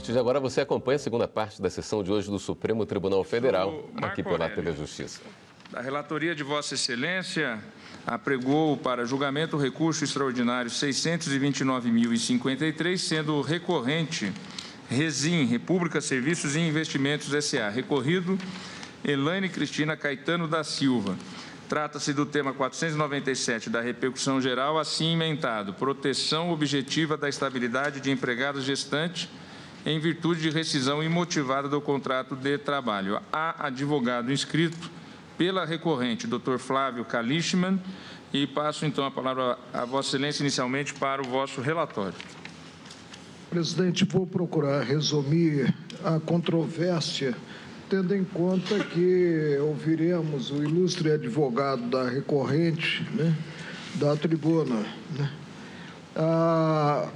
partir de agora, você acompanha a segunda parte da sessão de hoje do Supremo Tribunal Federal, aqui pela TV Justiça. Da relatoria de Vossa Excelência, apregou para julgamento o recurso extraordinário 629.053, sendo recorrente Resim, República Serviços e Investimentos S.A. Recorrido, Elaine Cristina Caetano da Silva. Trata-se do tema 497 da repercussão geral, assim emendado, proteção objetiva da estabilidade de empregado gestante em virtude de rescisão imotivada do contrato de trabalho. Há advogado inscrito pela recorrente, Dr. Flávio Kalischmann, e passo então a palavra a Vossa Excelência inicialmente para o vosso relatório. Presidente, vou procurar resumir a controvérsia, tendo em conta que ouviremos o ilustre advogado da recorrente, da tribuna.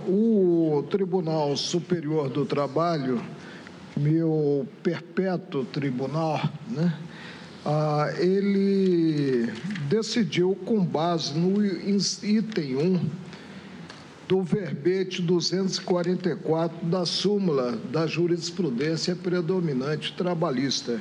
O Tribunal Superior do Trabalho, meu perpétuo tribunal, ele decidiu com base no item 1 do verbete 244 da súmula da jurisprudência predominante trabalhista,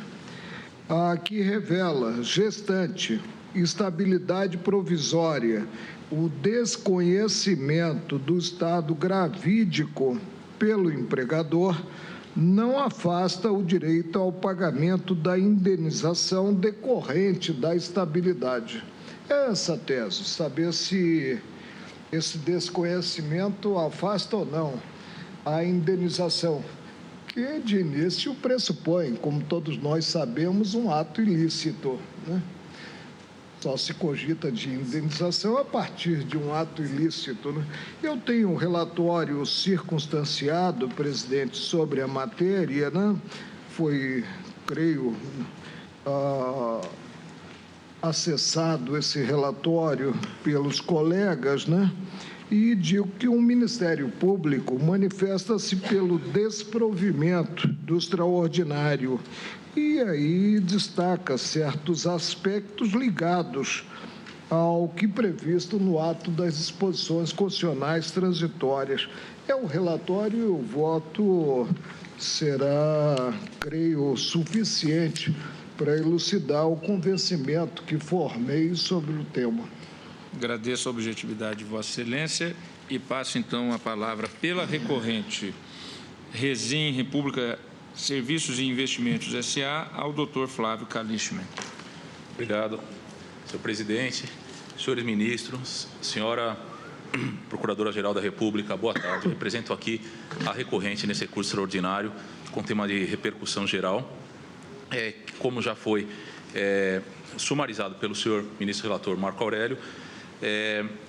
que revela gestante, estabilidade provisória, o desconhecimento do estado gravídico pelo empregador não afasta o direito ao pagamento da indenização decorrente da estabilidade. É essa tese, saber se esse desconhecimento afasta ou não a indenização, que de início pressupõe, como todos nós sabemos, um ato ilícito, Só se cogita de indenização a partir de um ato ilícito, Eu tenho um relatório circunstanciado, presidente, sobre a matéria, Foi, creio, acessado esse relatório pelos colegas, E digo que o Ministério Público manifesta-se pelo desprovimento do extraordinário e aí destaca certos aspectos ligados ao que previsto no ato das disposições constitucionais transitórias. É um relatório e o voto será, creio, suficiente para elucidar o convencimento que formei sobre o tema. Agradeço a objetividade de Vossa Excelência e passo então a palavra pela recorrente Resim, República Serviços e Investimentos S.A. ao Dr. Flávio Kalischmann. Obrigado, senhor presidente, senhores ministros, senhora Procuradora-Geral da República, boa tarde. Represento aqui a recorrente nesse recurso extraordinário com tema de repercussão geral. Como já foi sumarizado pelo senhor ministro relator Marco Aurélio,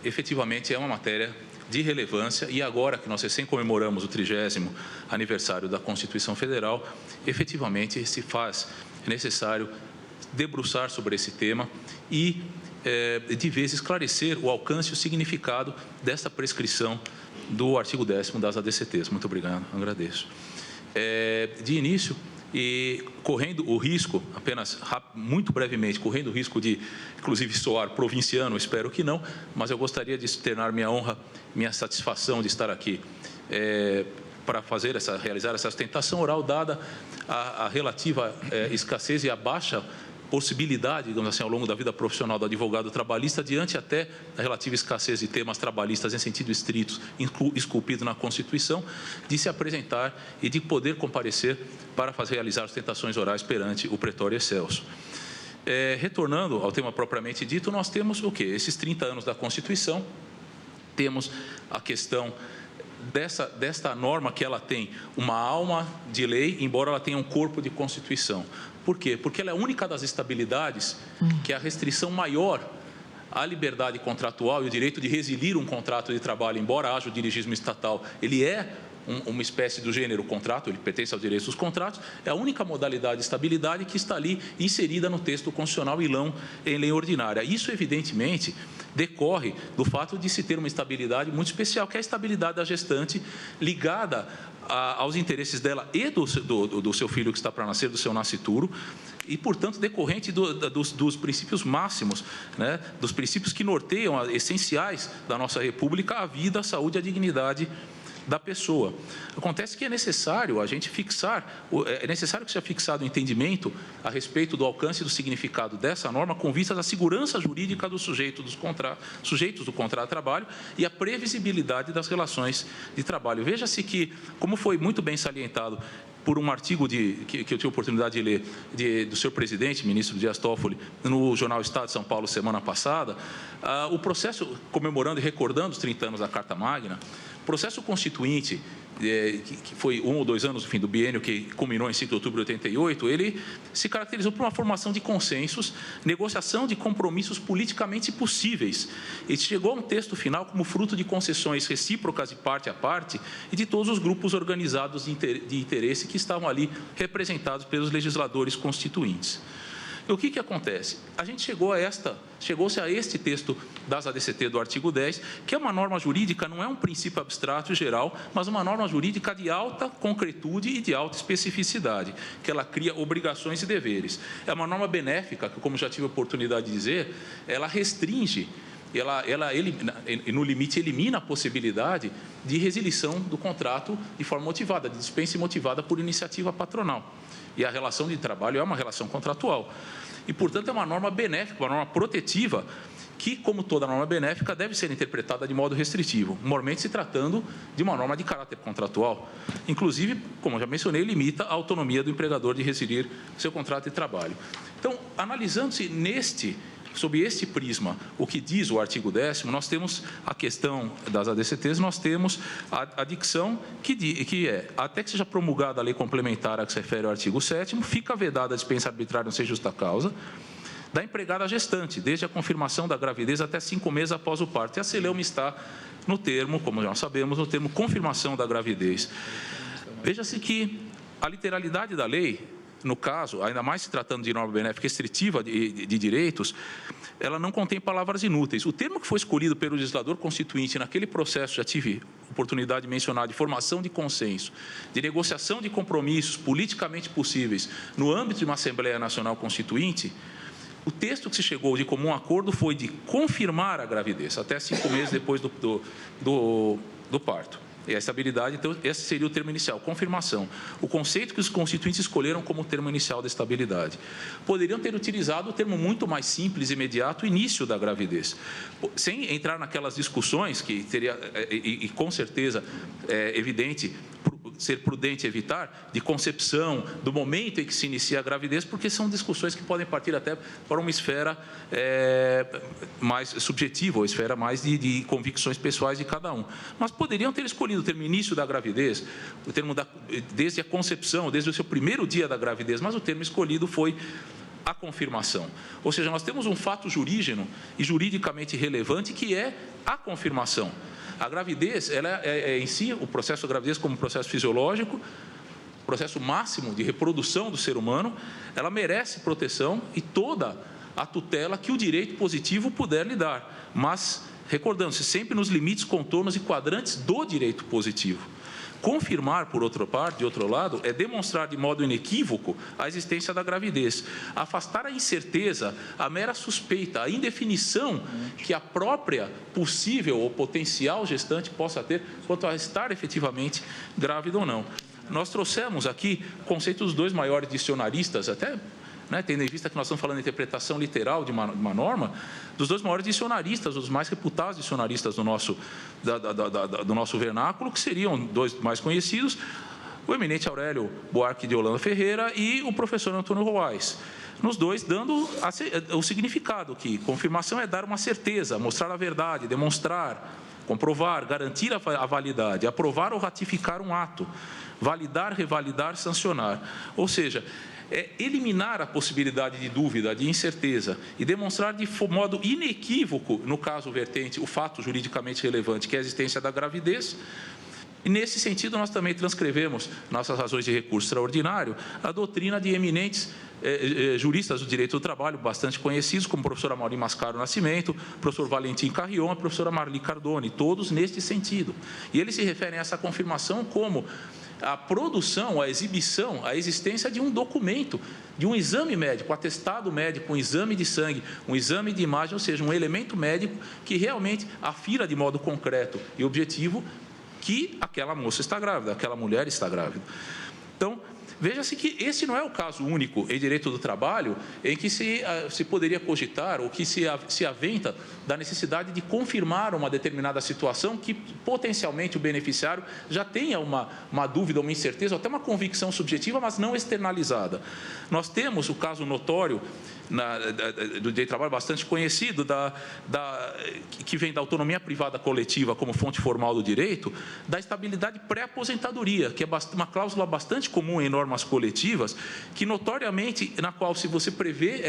efetivamente é uma matéria de relevância e agora que nós recém comemoramos o 30º aniversário da Constituição Federal, efetivamente se faz necessário debruçar sobre esse tema e, de vez, esclarecer o alcance e o significado desta prescrição do artigo 10º das ADCTs. Muito obrigado, agradeço. De início, e correndo o risco, apenas muito brevemente, correndo o risco de, inclusive, soar provinciano, espero que não, mas eu gostaria de externar minha honra, minha satisfação de estar aqui para realizar essa sustentação oral, dada a relativa escassez e a baixa possibilidade, digamos assim, ao longo da vida profissional do advogado trabalhista, diante até da relativa escassez de temas trabalhistas em sentido estrito, esculpido na Constituição, de se apresentar e de poder comparecer para realizar sustentações orais perante o Pretório Excelso. Retornando ao tema propriamente dito, nós temos o quê? Esses 30 anos da Constituição, temos a questão desta norma que ela tem uma alma de lei, embora ela tenha um corpo de Constituição. Por quê? Porque ela é a única das estabilidades que é a restrição maior à liberdade contratual e o direito de resiliar um contrato de trabalho, embora haja o dirigismo estatal, ele é uma espécie do gênero contrato, ele pertence ao direito dos contratos, é a única modalidade de estabilidade que está ali inserida no texto constitucional e não em lei ordinária. Isso, evidentemente, decorre do fato de se ter uma estabilidade muito especial, que é a estabilidade da gestante ligada aos interesses dela e do seu filho que está para nascer, do seu nascituro, e, portanto, decorrente dos princípios máximos, dos princípios que norteiam, essenciais da nossa República, a vida, a saúde e a dignidade da pessoa. Acontece que é necessário a gente fixar, é necessário que seja fixado o entendimento a respeito do alcance e do significado dessa norma com vistas à segurança jurídica do sujeitos do contrato de trabalho e a previsibilidade das relações de trabalho. Veja-se que, como foi muito bem salientado por um artigo que eu tive a oportunidade de ler do senhor presidente, ministro Dias Toffoli, no jornal Estado de São Paulo, semana passada, o processo, comemorando e recordando os 30 anos da Carta Magna, o processo constituinte, que foi 1 ou 2 anos, enfim, do biênio que culminou em 5 de outubro de 88, ele se caracterizou por uma formação de consensos, negociação de compromissos politicamente possíveis. E chegou a um texto final como fruto de concessões recíprocas de parte a parte e de todos os grupos organizados de interesse que estavam ali representados pelos legisladores constituintes. E o que acontece? A gente chegou-se a este texto das ADCT do artigo 10, que é uma norma jurídica, não é um princípio abstrato e geral, mas uma norma jurídica de alta concretude e de alta especificidade, que ela cria obrigações e deveres. É uma norma benéfica, que, como já tive a oportunidade de dizer, ela restringe, no limite, elimina a possibilidade de resilição do contrato de forma motivada, de dispensa motivada por iniciativa patronal. E a relação de trabalho é uma relação contratual. E, portanto, é uma norma benéfica, uma norma protetiva, que, como toda norma benéfica, deve ser interpretada de modo restritivo, normalmente se tratando de uma norma de caráter contratual. Inclusive, como já mencionei, limita a autonomia do empregador de rescindir seu contrato de trabalho. Então, analisando-se sob este prisma, o que diz o artigo 10º, nós temos a questão das ADCTs, nós temos a dicção que é, até que seja promulgada a lei complementar a que se refere ao artigo 7º, fica vedada a dispensa arbitrária sem justa causa da empregada gestante, desde a confirmação da gravidez até 5 meses após o parto. E a celeuma está no termo, como nós sabemos, no termo confirmação da gravidez. Veja-se que a literalidade da lei, no caso, ainda mais se tratando de norma benéfica restritiva de direitos, ela não contém palavras inúteis. O termo que foi escolhido pelo legislador constituinte naquele processo, já tive oportunidade de mencionar, de formação de consenso, de negociação de compromissos politicamente possíveis no âmbito de uma Assembleia Nacional Constituinte, o texto que se chegou de comum acordo foi de confirmar a gravidez, até 5 meses depois do parto. E a estabilidade, então, esse seria o termo inicial, confirmação. O conceito que os constituintes escolheram como termo inicial da estabilidade. Poderiam ter utilizado o termo muito mais simples e imediato, início da gravidez, sem entrar naquelas discussões que teria, e com certeza é evidente, ser prudente evitar, de concepção, do momento em que se inicia a gravidez, porque são discussões que podem partir até para uma esfera mais subjetiva, ou esfera mais de convicções pessoais de cada um. Mas poderiam ter escolhido o termo início da gravidez, o termo desde a concepção, desde o seu primeiro dia da gravidez, mas o termo escolhido foi a confirmação. Ou seja, nós temos um fato jurígeno e juridicamente relevante que é a confirmação. A gravidez, ela em si, o processo da gravidez como processo fisiológico, processo máximo de reprodução do ser humano, ela merece proteção e toda a tutela que o direito positivo puder lhe dar, mas recordando-se sempre nos limites, contornos e quadrantes do direito positivo. Confirmar, por outra parte, de outro lado, é demonstrar de modo inequívoco a existência da gravidez. Afastar a incerteza, a mera suspeita, a indefinição que a própria possível ou potencial gestante possa ter quanto a estar efetivamente grávida ou não. Nós trouxemos aqui conceitos dos 2 maiores dicionaristas, até tendo em vista que nós estamos falando de interpretação literal de uma norma, dos 2 maiores dicionaristas, os mais reputados dicionaristas do nosso vernáculo, que seriam 2 mais conhecidos, o eminente Aurélio Buarque de Holanda Ferreira e o professor Antônio Roais. Nos 2 dando o significado que confirmação é dar uma certeza, mostrar a verdade, demonstrar, comprovar, garantir a validade, aprovar ou ratificar um ato, validar, revalidar, sancionar. Ou seja, é eliminar a possibilidade de dúvida, de incerteza e demonstrar de modo inequívoco, no caso vertente, o fato juridicamente relevante, que é a existência da gravidez. E, nesse sentido, nós também transcrevemos, nossas razões de recurso extraordinário, a doutrina de eminentes juristas do direito do trabalho, bastante conhecidos, como o professor Amaury Mascaro Nascimento, o professor Valentim Carrion, a professora Marli Cardone, todos neste sentido. E eles se referem a essa confirmação como a produção, a exibição, a existência de um documento, de um exame médico, atestado médico, um exame de sangue, um exame de imagem, ou seja, um elemento médico que realmente afira de modo concreto e objetivo que aquela moça está grávida, aquela mulher está grávida. Então, veja-se que esse não é o caso único em direito do trabalho em que se poderia cogitar ou que se aventa da necessidade de confirmar uma determinada situação que potencialmente o beneficiário já tenha uma dúvida, uma incerteza, ou até uma convicção subjetiva, mas não externalizada. Nós temos o caso notório do direito do trabalho bastante conhecido, que vem da autonomia privada coletiva como fonte formal do direito, da estabilidade pré-aposentadoria, que é uma cláusula bastante comum em normas coletivas, que notoriamente, na qual se você prevê,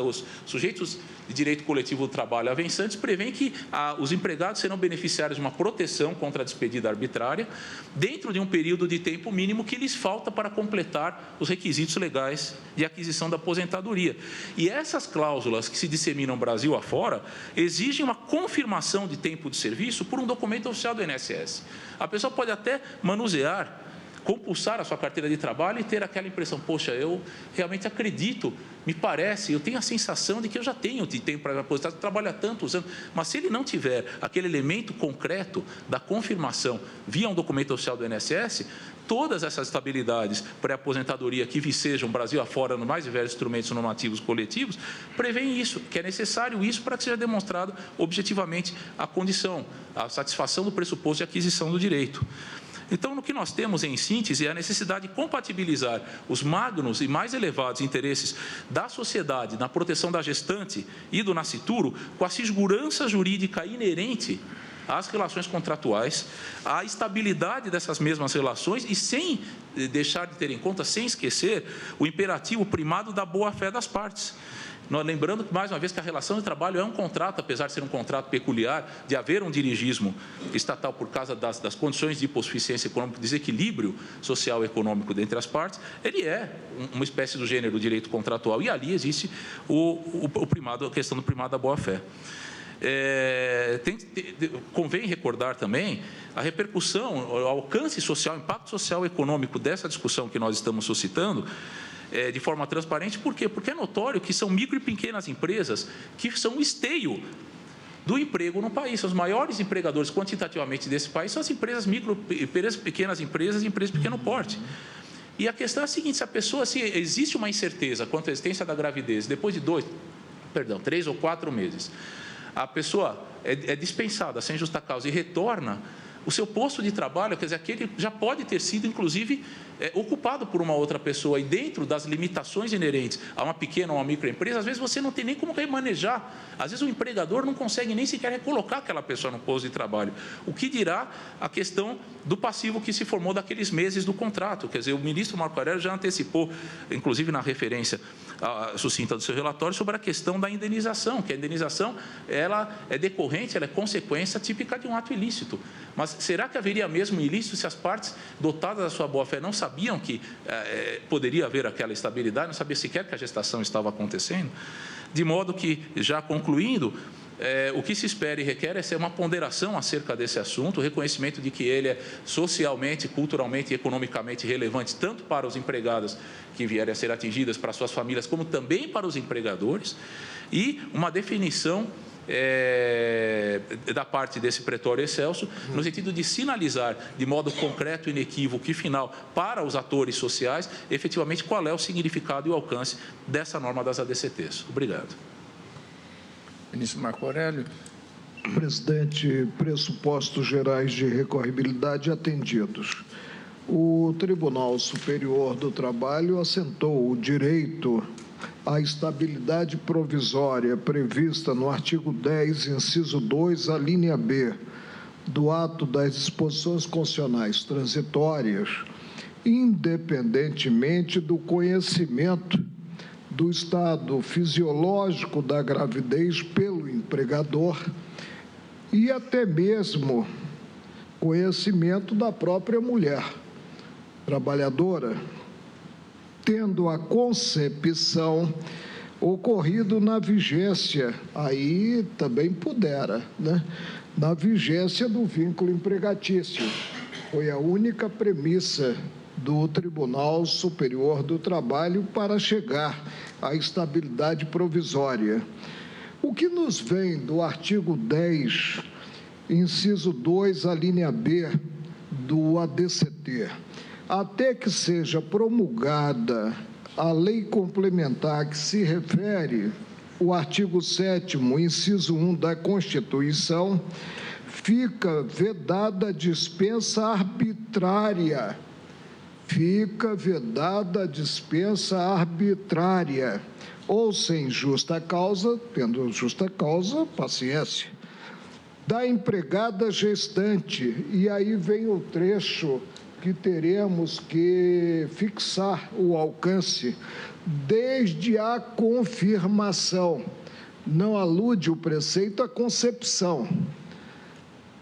os sujeitos de direito coletivo do trabalho avançantes prevêem que os empregados serão beneficiários de uma proteção contra a despedida arbitrária, dentro de um período de tempo mínimo que lhes falta para completar os requisitos legais de aquisição da aposentadoria. E essas cláusulas que se disseminam Brasil afora exigem uma confirmação de tempo de serviço por um documento oficial do INSS. A pessoa pode até manusear, compulsar a sua carteira de trabalho e ter aquela impressão, poxa, eu realmente acredito, me parece, eu tenho a sensação de que eu já tenho tempo para me aposentar, eu trabalho há tantos anos, mas se ele não tiver aquele elemento concreto da confirmação via um documento oficial do INSS, todas essas estabilidades pré-aposentadoria que vicejam Brasil afora nos mais diversos instrumentos normativos coletivos, prevêem isso, que é necessário isso para que seja demonstrado objetivamente a condição, a satisfação do pressuposto de aquisição do direito. Então, o que nós temos, em síntese, é a necessidade de compatibilizar os magnos e mais elevados interesses da sociedade na proteção da gestante e do nascituro com a segurança jurídica inerente às relações contratuais, à estabilidade dessas mesmas relações e sem deixar de ter em conta, sem esquecer, o imperativo primado da boa-fé das partes. Nós lembrando, mais uma vez, que a relação de trabalho é um contrato, apesar de ser um contrato peculiar, de haver um dirigismo estatal por causa das condições de hipossuficiência econômica, desequilíbrio social e econômico dentre as partes, ele é uma espécie do gênero do direito contratual e ali existe a questão do primado da boa-fé. Convém recordar também a repercussão, o alcance social, o impacto social e econômico dessa discussão que nós estamos suscitando, de forma transparente. Por quê? Porque é notório que são micro e pequenas empresas que são o esteio do emprego no país. Os maiores empregadores quantitativamente desse país são as empresas pequenas empresas e empresas de pequeno porte. E a questão é a seguinte, se existe uma incerteza quanto à existência da gravidez, depois de 3 ou 4 meses, a pessoa é dispensada sem justa causa e retorna, o seu posto de trabalho, quer dizer, aquele já pode ter sido, inclusive, ocupado por uma outra pessoa. E dentro das limitações inerentes a uma pequena ou uma microempresa, às vezes você não tem nem como remanejar. Às vezes o empregador não consegue nem sequer recolocar aquela pessoa no posto de trabalho. O que dirá a questão do passivo que se formou daqueles meses do contrato. Quer dizer, o ministro Marco Aurélio já antecipou, inclusive na referência sucinta do seu relatório, sobre a questão da indenização, que a indenização ela é decorrente, ela é consequência típica de um ato ilícito. Mas será que haveria mesmo ilícito se as partes dotadas da sua boa-fé não sabiam que poderia haver aquela estabilidade, não sabiam sequer que a gestação estava acontecendo? De modo que, já concluindo, o que se espera e requer é ser uma ponderação acerca desse assunto, o reconhecimento de que ele é socialmente, culturalmente e economicamente relevante, tanto para os empregados que vierem a ser atingidas, para suas famílias, como também para os empregadores, e uma definição da parte desse pretório excelso, no sentido de sinalizar de modo concreto, inequívoco e final para os atores sociais, efetivamente, qual é o significado e o alcance dessa norma das ADCTs. Obrigado. Ministro Marco Aurélio. Presidente, pressupostos gerais de recorribilidade atendidos. O Tribunal Superior do Trabalho assentou o direito à estabilidade provisória prevista no artigo 10, inciso 2, a linha B, do ato das disposições constitucionais transitórias, independentemente do conhecimento do estado fisiológico da gravidez pelo empregador e até mesmo conhecimento da própria mulher trabalhadora, tendo a concepção ocorrido na vigência, aí também pudera, né? Na vigência do vínculo empregatício. Foi a única premissa do Tribunal Superior do Trabalho para chegar à estabilidade provisória. O que nos vem do artigo 10, inciso 2, a linha B, do ADCT, até que seja promulgada a lei complementar que se refere o artigo 7º, inciso 1 da Constituição, fica vedada a dispensa arbitrária. Fica vedada a dispensa arbitrária, ou sem justa causa, tendo justa causa, paciência, da empregada gestante. E aí vem o trecho que teremos que fixar o alcance, desde a confirmação. Não alude o preceito à concepção.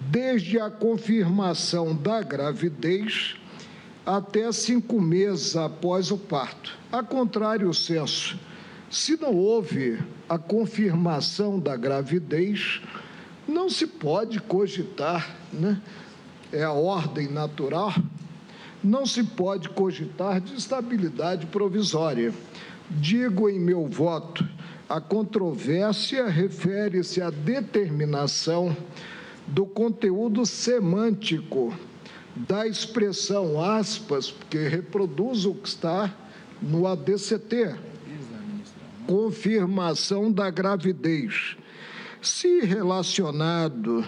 Desde a confirmação da gravidez até 5 meses após o parto. A contrário senso, se não houve a confirmação da gravidez, não se pode cogitar, né? É a ordem natural, não se pode cogitar de estabilidade provisória. Digo em meu voto, a controvérsia refere-se à determinação do conteúdo semântico da expressão aspas, porque reproduz o que está no ADCT, confirmação da gravidez. Se relacionado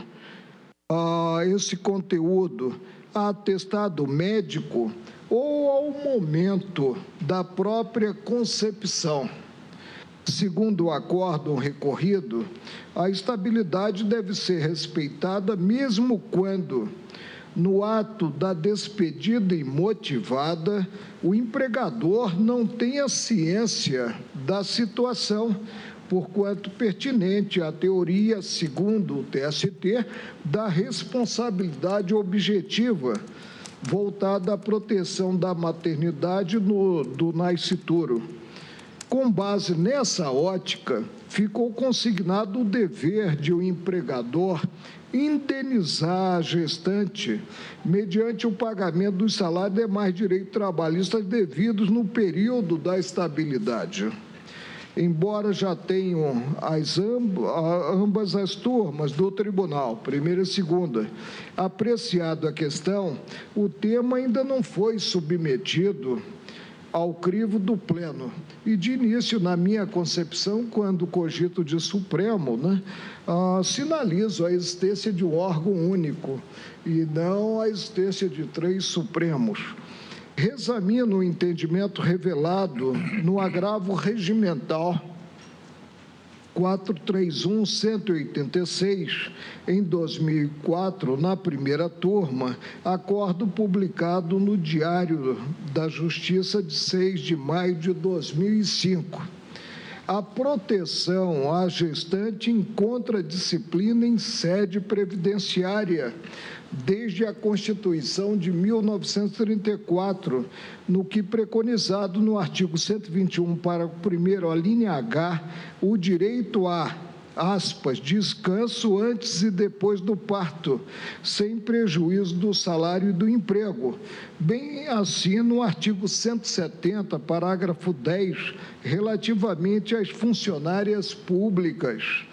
a esse conteúdo a atestado médico ou ao momento da própria concepção. Segundo o acórdão recorrido, a estabilidade deve ser respeitada mesmo quando, no ato da despedida imotivada, o empregador não tenha ciência da situação, porquanto pertinente à teoria, segundo o TST, da responsabilidade objetiva, voltada à proteção da maternidade do nascituro. Com base nessa ótica, ficou consignado o dever de o empregador indenizar a gestante mediante o pagamento dos salários e demais direitos trabalhistas devidos no período da estabilidade. Embora já tenham ambas as turmas do tribunal, primeira e segunda, apreciado a questão, o tema ainda não foi submetido ao crivo do pleno. E de início, na minha concepção, quando cogito de Supremo, sinalizo a existência de um órgão único e não a existência de 3 Supremos. Reexamino o entendimento revelado no agravo regimental 431/186, em 2004, na primeira turma, acordo publicado no Diário da Justiça de 6 de maio de 2005. A proteção à gestante encontra disciplina em sede previdenciária, desde a Constituição de 1934, no que preconizado no artigo 121, parágrafo 1º, a linha H, o direito a, aspas, descanso antes e depois do parto, sem prejuízo do salário e do emprego. Bem assim no artigo 170, parágrafo 10, relativamente às funcionárias públicas,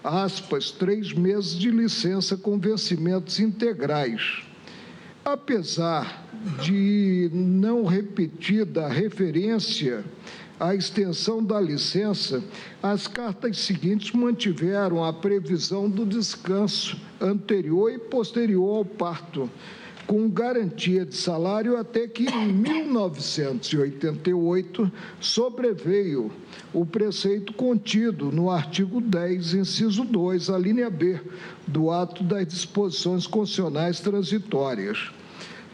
aspas, 3 meses de licença com vencimentos integrais. Apesar de não repetida a referência à extensão da licença, as cartas seguintes mantiveram a previsão do descanso anterior e posterior ao parto, com garantia de salário, até que em 1988 sobreveio o preceito contido no artigo 10, inciso 2, a linha B, do ato das disposições constitucionais transitórias.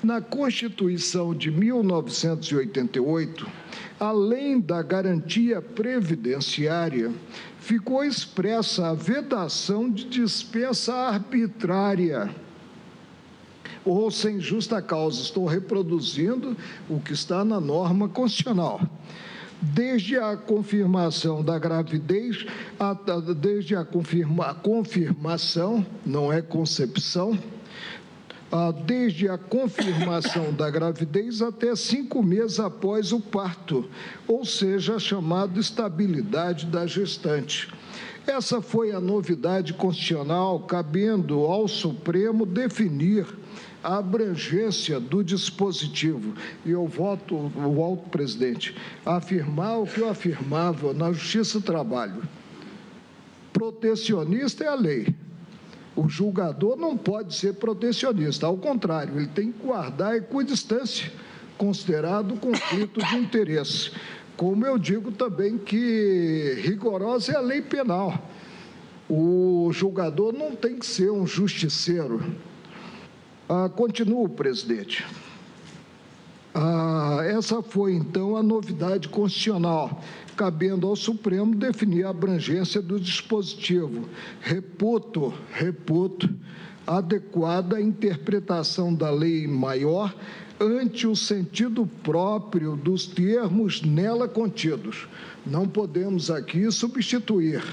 Na Constituição de 1988, além da garantia previdenciária, ficou expressa a vedação de dispensa arbitrária ou sem justa causa. Estou reproduzindo o que está na norma constitucional. Desde a confirmação da gravidez, desde a confirmação, não é concepção, desde a confirmação da gravidez até 5 meses após o parto, ou seja, a chamada estabilidade da gestante. Essa foi a novidade constitucional, cabendo ao Supremo definir a abrangência do dispositivo. E eu volto, presidente, a afirmar o que eu afirmava na Justiça do Trabalho. Protecionista é a lei. O julgador não pode ser protecionista, ao contrário, ele tem que guardar a equidistância, considerado conflito de interesse. Como eu digo também que rigorosa é a lei penal. O julgador não tem que ser um justiceiro. Continuo, presidente. Essa foi, então, a novidade constitucional, cabendo ao Supremo definir a abrangência do dispositivo. Reputo adequada interpretação da lei maior ante o sentido próprio dos termos nela contidos. Não podemos aqui substituir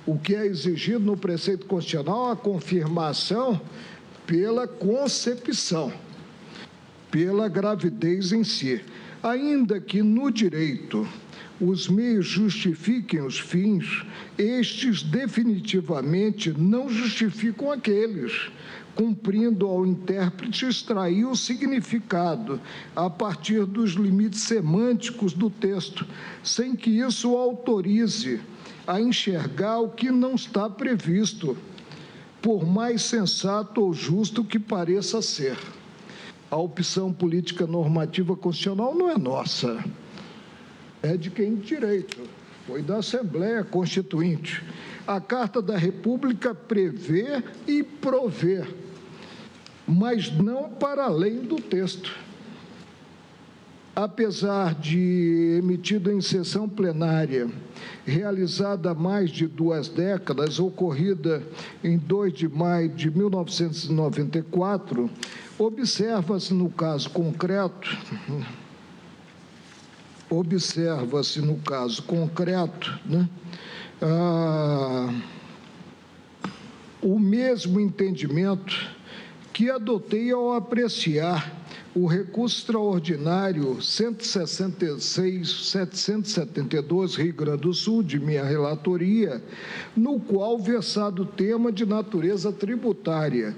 o que é exigido no preceito constitucional, a confirmação pela concepção, pela gravidez em si. Ainda que no direito os meios justifiquem os fins, estes definitivamente não justificam aqueles, cumprindo ao intérprete extrair o significado a partir dos limites semânticos do texto, sem que isso o autorize a enxergar o que não está previsto, por mais sensato ou justo que pareça ser. A opção política normativa constitucional não é nossa, é de quem de direito, foi da Assembleia Constituinte. A Carta da República prevê e provê, mas não para além do texto. Apesar de emitido em sessão plenária, realizada há mais de 2 décadas, ocorrida em 2 de maio de 1994, observa-se no caso concreto, o mesmo entendimento que adotei ao apreciar o recurso extraordinário 166.772, Rio Grande do Sul, de minha relatoria, no qual, versado o tema de natureza tributária,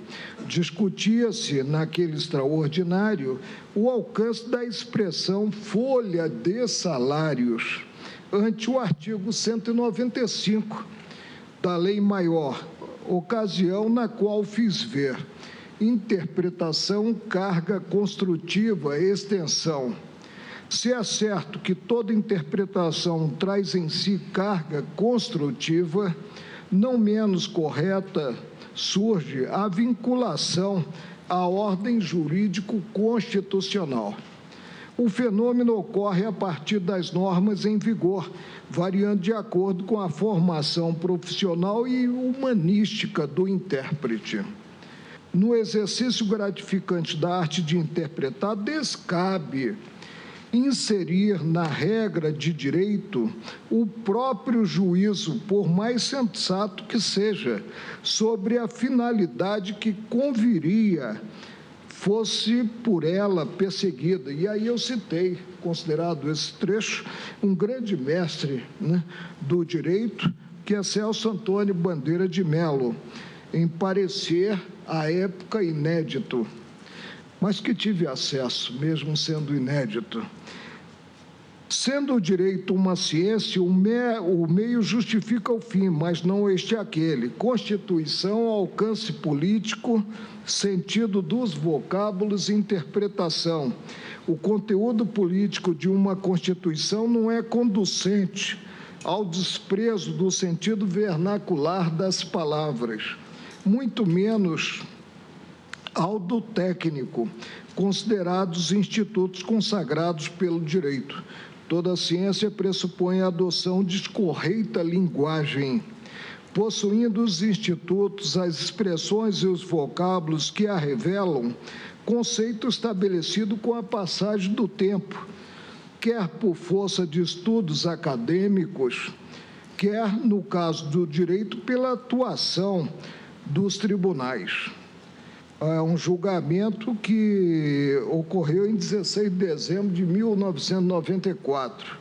discutia-se, naquele extraordinário, o alcance da expressão folha de salários, ante o artigo 195 da Lei Maior, ocasião na qual fiz ver interpretação, carga construtiva, extensão. Se é certo que toda interpretação traz em si carga construtiva, não menos correta surge a vinculação à ordem jurídico-constitucional. O fenômeno ocorre a partir das normas em vigor, variando de acordo com a formação profissional e humanística do intérprete. No exercício gratificante da arte de interpretar, descabe inserir na regra de direito o próprio juízo, por mais sensato que seja, sobre a finalidade que conviria fosse por ela perseguida. E aí eu citei, considerado esse trecho, um grande mestre, do direito, que é Celso Antônio Bandeira de Melo, em parecer à época inédito, mas que tive acesso, mesmo sendo inédito. Sendo o direito uma ciência, o meio justifica o fim, mas não este é aquele. Constituição, alcance político, sentido dos vocábulos e interpretação. O conteúdo político de uma Constituição não é conducente ao desprezo do sentido vernacular das palavras, muito menos ao do técnico, considerados institutos consagrados pelo direito. Toda ciência pressupõe a adoção de correta linguagem, possuindo os institutos, as expressões e os vocábulos que a revelam, conceito estabelecido com a passagem do tempo, quer por força de estudos acadêmicos, quer, no caso do direito, pela atuação dos tribunais. É um julgamento que ocorreu em 16 de dezembro de 1994.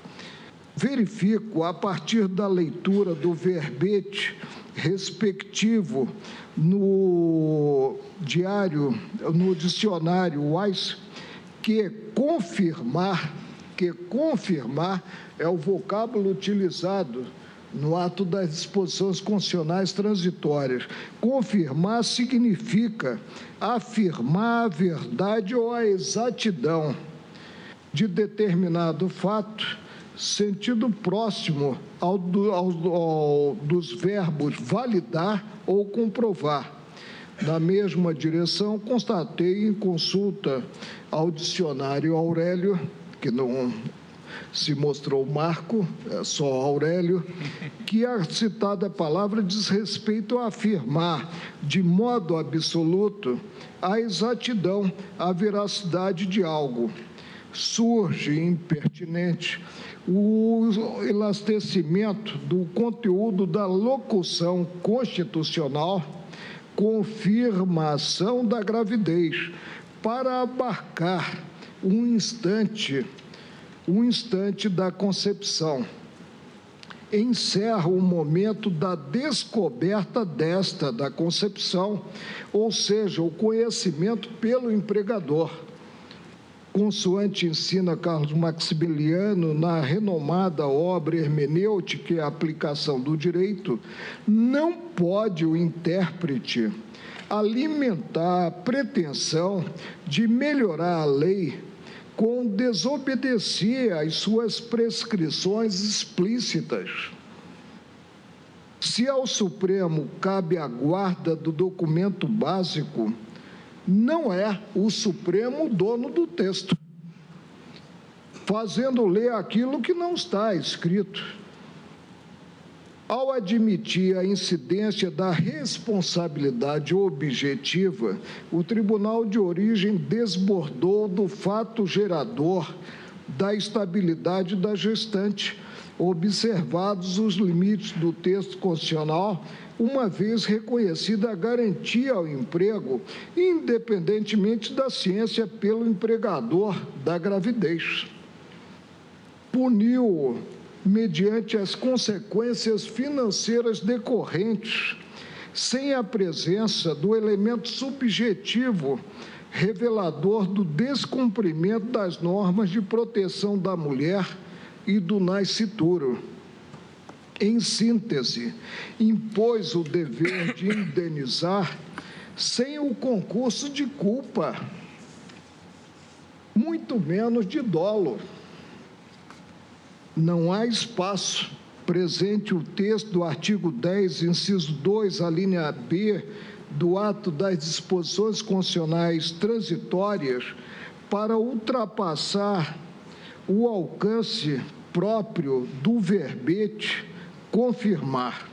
Verifico, a partir da leitura do verbete respectivo no dicionário Wise, que confirmar é o vocábulo utilizado no ato das disposições constitucionais transitórias. Confirmar significa afirmar a verdade ou a exatidão de determinado fato, sentido próximo ao dos verbos validar ou comprovar. Na mesma direção, constatei em consulta ao dicionário Aurélio, que não se mostrou Marco, é só Aurélio, que a citada palavra diz respeito a afirmar de modo absoluto a exatidão, a veracidade de algo. Surge impertinente o elastecimento do conteúdo da locução constitucional, confirmação da gravidez, para abarcar um instante da concepção. Encerra o momento da descoberta da concepção, ou seja, o conhecimento pelo empregador. Consoante ensina Carlos Maximiliano na renomada obra Hermenêutica e Aplicação do Direito, não pode o intérprete alimentar a pretensão de melhorar a lei com desobedecer às suas prescrições explícitas. Se ao Supremo cabe a guarda do documento básico, não é o Supremo o dono do texto, fazendo ler aquilo que não está escrito. Ao admitir a incidência da responsabilidade objetiva, o Tribunal de Origem desbordou do fato gerador da estabilidade da gestante, observados os limites do texto constitucional, uma vez reconhecida a garantia ao emprego, independentemente da ciência pelo empregador da gravidez. Puniu mediante as consequências financeiras decorrentes, sem a presença do elemento subjetivo revelador do descumprimento das normas de proteção da mulher e do nascituro. Em síntese, impôs o dever de indenizar sem o concurso de culpa, muito menos de dolo. Não há espaço, presente o texto do artigo 10, inciso 2, a linha B, do ato das disposições constitucionais transitórias, para ultrapassar o alcance próprio do verbete confirmar.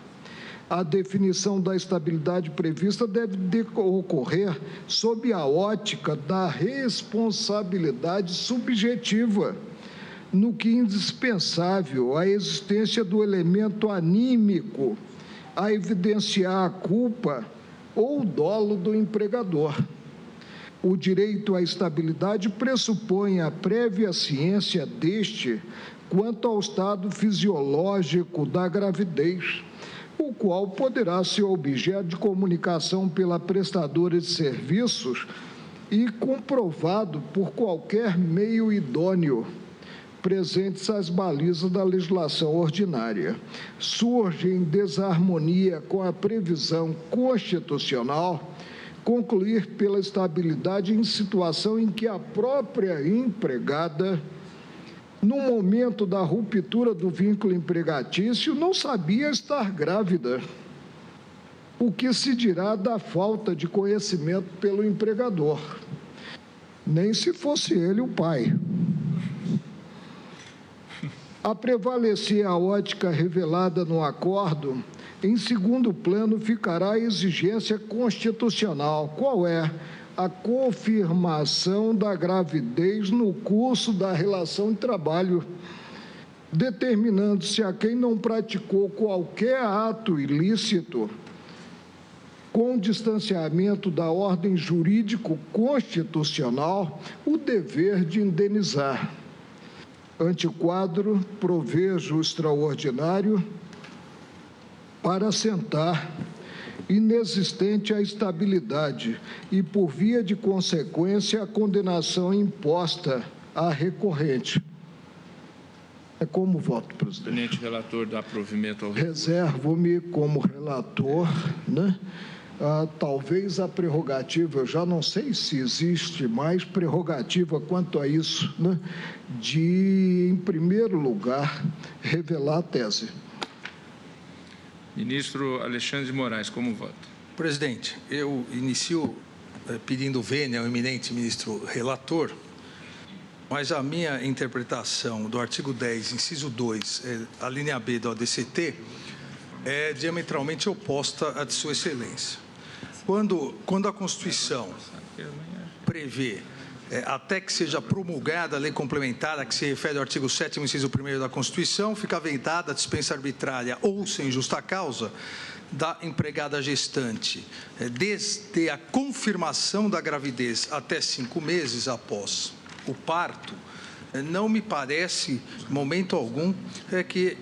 A definição da estabilidade prevista deve ocorrer sob a ótica da responsabilidade subjetiva, no que é indispensável a existência do elemento anímico a evidenciar a culpa ou o dolo do empregador. O direito à estabilidade pressupõe a prévia ciência deste quanto ao estado fisiológico da gravidez, o qual poderá ser objeto de comunicação pela prestadora de serviços e comprovado por qualquer meio idôneo, presentes as balizas da legislação ordinária. Surge em desarmonia com a previsão constitucional concluir pela estabilidade em situação em que a própria empregada, no momento da ruptura do vínculo empregatício, não sabia estar grávida. O que se dirá da falta de conhecimento pelo empregador? Nem se fosse ele o pai. A prevalecer a ótica revelada no acordo, em segundo plano ficará a exigência constitucional. Qual é? A confirmação da gravidez no curso da relação de trabalho, determinando-se a quem não praticou qualquer ato ilícito com distanciamento da ordem jurídico-constitucional, o dever de indenizar. Antequadro, provejo extraordinário para assentar inexistente a estabilidade e, por via de consequência, a condenação imposta à recorrente. É como voto, presidente. Tenente relator, dá provimento ao recurso. Reservo-me como relator, né? Talvez a prerrogativa, eu já não sei se existe mais prerrogativa quanto a isso, né? De, em primeiro lugar, revelar a tese. Ministro Alexandre de Moraes, como voto? Presidente, eu inicio pedindo vênia ao eminente ministro relator, mas a minha interpretação do artigo 10, inciso 2, a linha B do ADCT, é diametralmente oposta à de Sua Excelência. Quando a Constituição prevê, até que seja promulgada a lei complementar a que se refere ao artigo 7º, inciso 1º da Constituição, fica vedada a dispensa arbitrária ou sem justa causa da empregada gestante, desde a confirmação da gravidez até 5 meses após o parto. Não me parece, em momento algum, que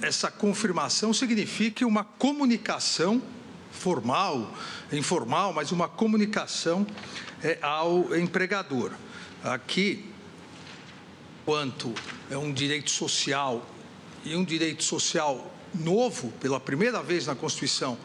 essa confirmação signifique uma comunicação formal, informal, mas uma comunicação ao empregador. Aqui, quanto é um direito social, e um direito social novo, pela primeira vez na Constituição,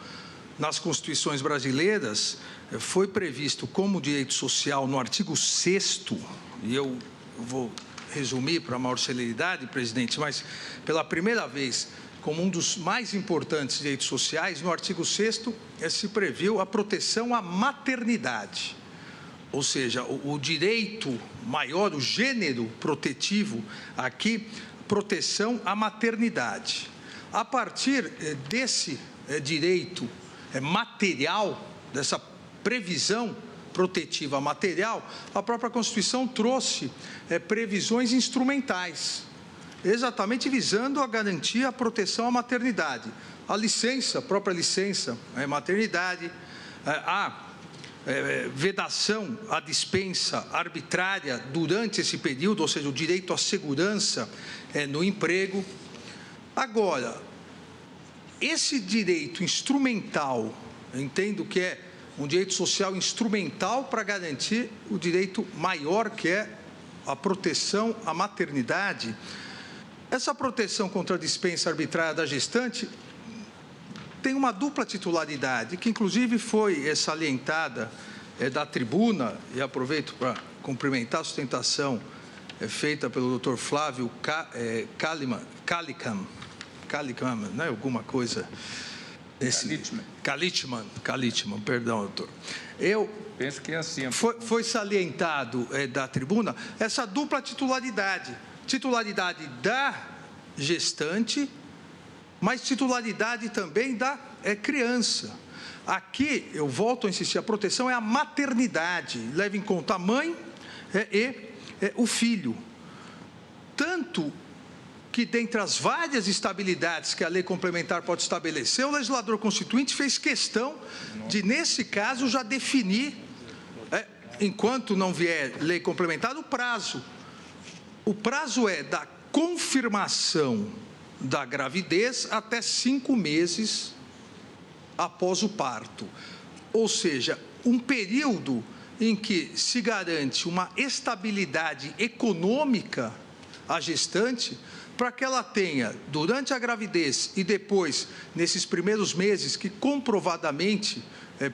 nas Constituições brasileiras, foi previsto como direito social no artigo 6º, e eu vou resumir para maior celeridade, presidente, mas pela primeira vez, como um dos mais importantes direitos sociais, no artigo 6º se previu a proteção à maternidade. Ou seja, o direito maior, o gênero protetivo aqui, proteção à maternidade. A partir desse direito material, dessa previsão protetiva material, a própria Constituição trouxe previsões instrumentais, exatamente visando a garantir a proteção à maternidade. A licença, a própria licença, maternidade, a vedação, a dispensa arbitrária durante esse período, ou seja, o direito à segurança no emprego. Agora, esse direito instrumental, eu entendo que é um direito social instrumental para garantir o direito maior, que é a proteção à maternidade. Essa proteção contra a dispensa arbitrária da gestante tem uma dupla titularidade, que inclusive foi salientada da tribuna, e aproveito para cumprimentar a sustentação feita pelo Dr. Flávio Calicam, não é alguma coisa... Kalichman, perdão, doutor. Eu penso que é assim. Foi salientado da tribuna essa dupla titularidade da gestante, mas titularidade também da criança. Aqui, eu volto a insistir, a proteção é a maternidade, leva em conta a mãe e o filho. Tanto que, dentre as várias estabilidades que a lei complementar pode estabelecer, o legislador constituinte fez questão de, nesse caso, já definir, enquanto não vier lei complementar, o prazo. O prazo é da confirmação da gravidez até 5 meses após o parto. Ou seja, um período em que se garante uma estabilidade econômica à gestante, para que ela tenha, durante a gravidez e depois, nesses primeiros meses, que comprovadamente,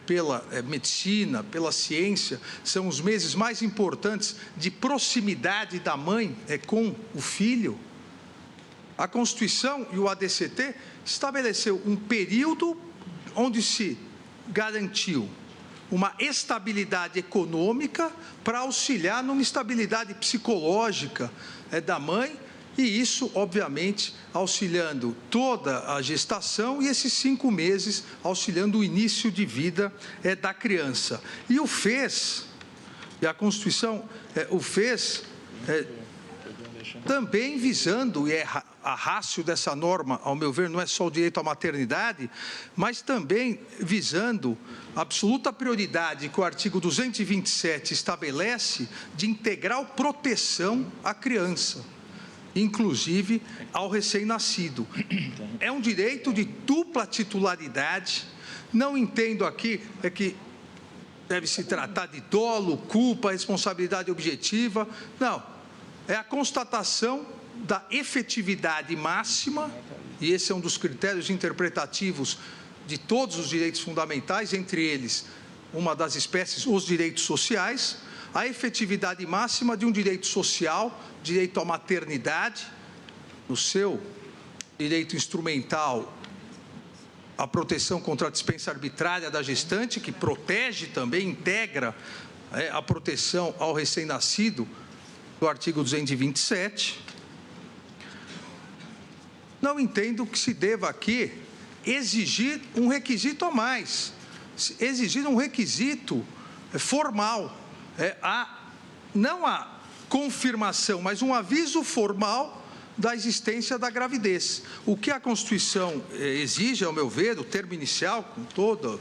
pela medicina, pela ciência, são os meses mais importantes de proximidade da mãe com o filho, a Constituição e o ADCT estabeleceu um período onde se garantiu uma estabilidade econômica para auxiliar numa estabilidade psicológica da mãe, e isso, obviamente, auxiliando toda a gestação e esses 5 meses auxiliando o início de vida da criança. E o fez, e a Constituição o fez também visando, e é a ratio dessa norma, ao meu ver, não é só o direito à maternidade, mas também visando a absoluta prioridade que o artigo 227 estabelece de integral proteção à criança, inclusive ao recém-nascido. É um direito de dupla titularidade. Não entendo aqui que deve se tratar de dolo, culpa, responsabilidade objetiva. Não, é a constatação da efetividade máxima, e esse é um dos critérios interpretativos de todos os direitos fundamentais, entre eles, uma das espécies, os direitos sociais, a efetividade máxima de um direito social, direito à maternidade, no seu direito instrumental, a proteção contra a dispensa arbitrária da gestante, que protege também, integra a proteção ao recém-nascido, do artigo 227. Não entendo que se deva aqui exigir um requisito a mais, exigir um requisito formal, não a confirmação, mas um aviso formal da existência da gravidez. O que a Constituição exige, ao meu ver, o termo inicial, com todo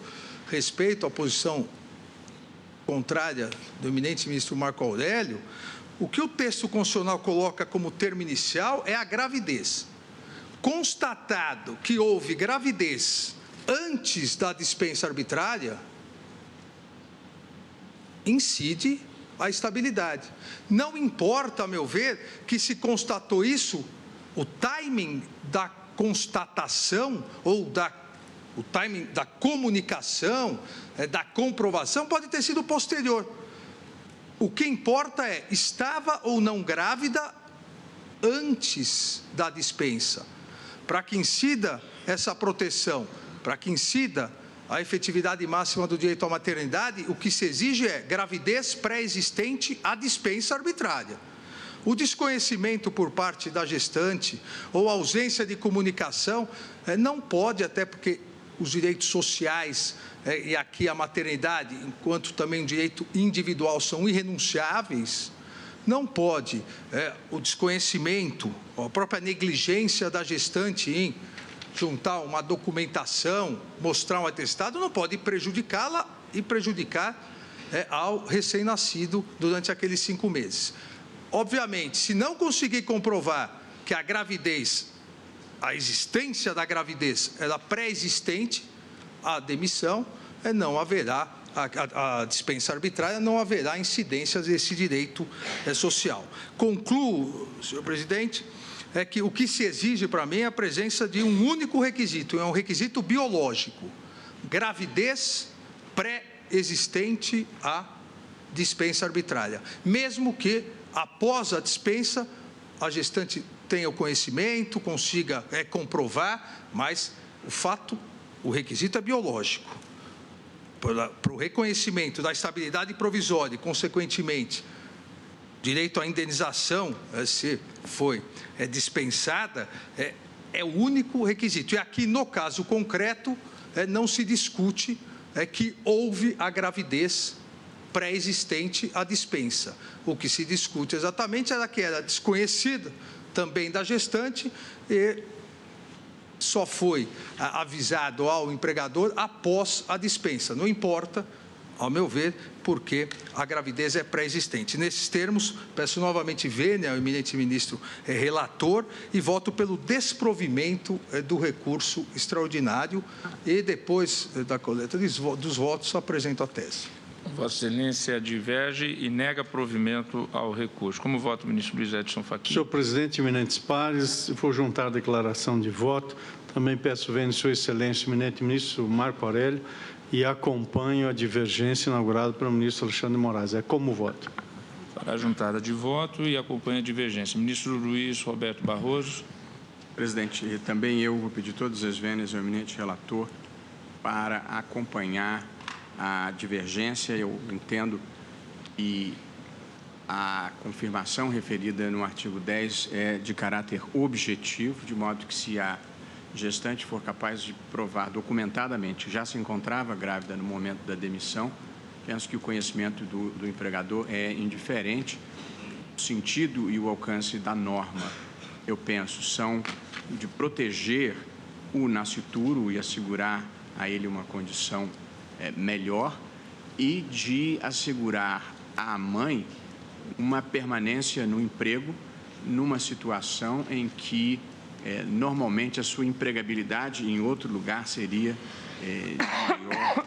respeito à posição contrária do eminente ministro Marco Aurélio, o que o texto constitucional coloca como termo inicial é a gravidez. Constatado que houve gravidez antes da dispensa arbitrária, incide a estabilidade. Não importa, a meu ver, que se constatou isso, o timing da constatação ou o timing da comunicação, da comprovação, pode ter sido posterior. O que importa é, estava ou não grávida antes da dispensa. Para que incida essa proteção, para que incida a efetividade máxima do direito à maternidade, o que se exige é gravidez pré-existente à dispensa arbitrária. O desconhecimento por parte da gestante ou ausência de comunicação não pode, até porque os direitos sociais e aqui a maternidade, enquanto também o direito individual, são irrenunciáveis, não pode o desconhecimento, a própria negligência da gestante em juntar uma documentação, mostrar um atestado, não pode prejudicá-la e prejudicar ao recém-nascido durante aqueles 5 meses. Obviamente, se não conseguir comprovar que a gravidez, a existência da gravidez era pré-existente à demissão, não haverá, a dispensa arbitrária, não haverá incidências desse direito social. Concluo, senhor presidente, que o que se exige para mim é a presença de um único requisito, é um requisito biológico: gravidez pré-existente à dispensa arbitrária, mesmo que após a dispensa a gestante tenha o conhecimento, consiga comprovar, mas o requisito é biológico. Para o reconhecimento da estabilidade provisória e, consequentemente, direito à indenização, se foi dispensada, é o único requisito. E aqui, no caso concreto, não se discute que houve a gravidez pré-existente à dispensa. O que se discute exatamente era que era desconhecida também da gestante e só foi avisado ao empregador após a dispensa. Não importa, ao meu ver, porque a gravidez é pré-existente. Nesses termos, peço novamente vênia ao eminente ministro relator e voto pelo desprovimento do recurso extraordinário e, depois da coleta dos votos, apresento a tese. Vossa Excelência diverge e nega provimento ao recurso. Como vota o ministro Luiz Edson Fachin? Senhor presidente, eminentes pares, se for juntar a declaração de voto, também peço vênia, Sua Excelência, eminente ministro Marco Aurélio, e acompanho a divergência inaugurada pelo ministro Alexandre de Moraes. É como voto. Fará juntada de voto e acompanha a divergência. Ministro Luiz Roberto Barroso. Presidente, também eu vou pedir todas as vênias ao eminente relator para acompanhar a divergência. Eu entendo que a confirmação referida no artigo 10 é de caráter objetivo, de modo que, se a gestante for capaz de provar documentadamente que já se encontrava grávida no momento da demissão, penso que o conhecimento do empregador é indiferente. O sentido e o alcance da norma eu penso, são de proteger o nascituro e assegurar a ele uma condição melhor e de assegurar à mãe uma permanência no emprego numa situação em que normalmente a sua empregabilidade em outro lugar seria de maior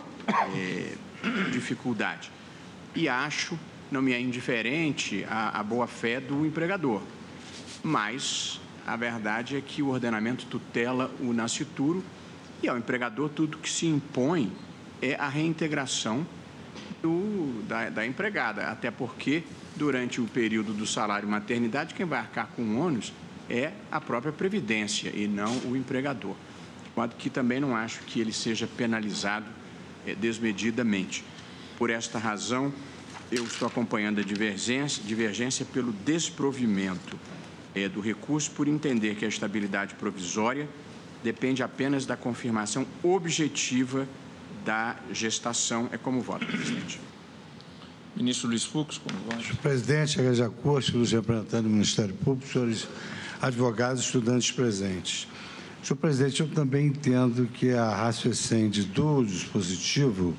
dificuldade. E acho, não me é indiferente a boa-fé do empregador, mas a verdade é que o ordenamento tutela o nascituro e ao empregador tudo que se impõe é a reintegração da empregada, até porque durante o período do salário maternidade quem vai arcar com o ônus é a própria Previdência e não o empregador. De modo que também não acho que ele seja penalizado desmedidamente. Por esta razão, eu estou acompanhando a divergência pelo desprovimento do recurso, por entender que a estabilidade provisória depende apenas da confirmação objetiva da gestação. É como voto, presidente. Ministro Luiz Fux, como voto. Senhor presidente, Igreja Corte, senhores representantes do Ministério Público, senhores advogados e estudantes presentes. Senhor presidente, eu também entendo que a ratio essência do dispositivo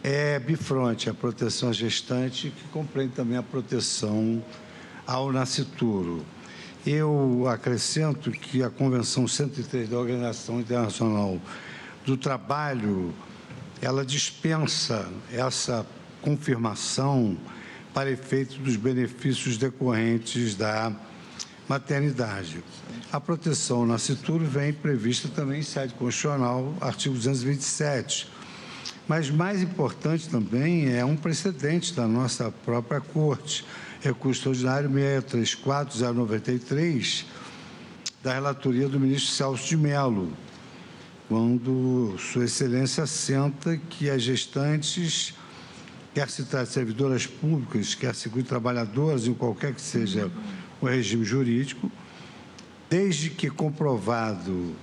é bifronte, a proteção à gestante, que compreende também a proteção ao nascituro. Eu acrescento que a Convenção 103 da Organização Internacional do Trabalho, ela dispensa essa confirmação para efeito dos benefícios decorrentes da maternidade. A proteção ao nascituro vem prevista também em sede constitucional, artigo 227. Mas mais importante também é um precedente da nossa própria Corte, recurso ordinário 634093, da relatoria do ministro Celso de Mello, quando Sua Excelência assenta que as gestantes, quer se trate de servidoras públicas, quer se cuide de trabalhadoras, em qualquer que seja o regime jurídico, desde que comprovado,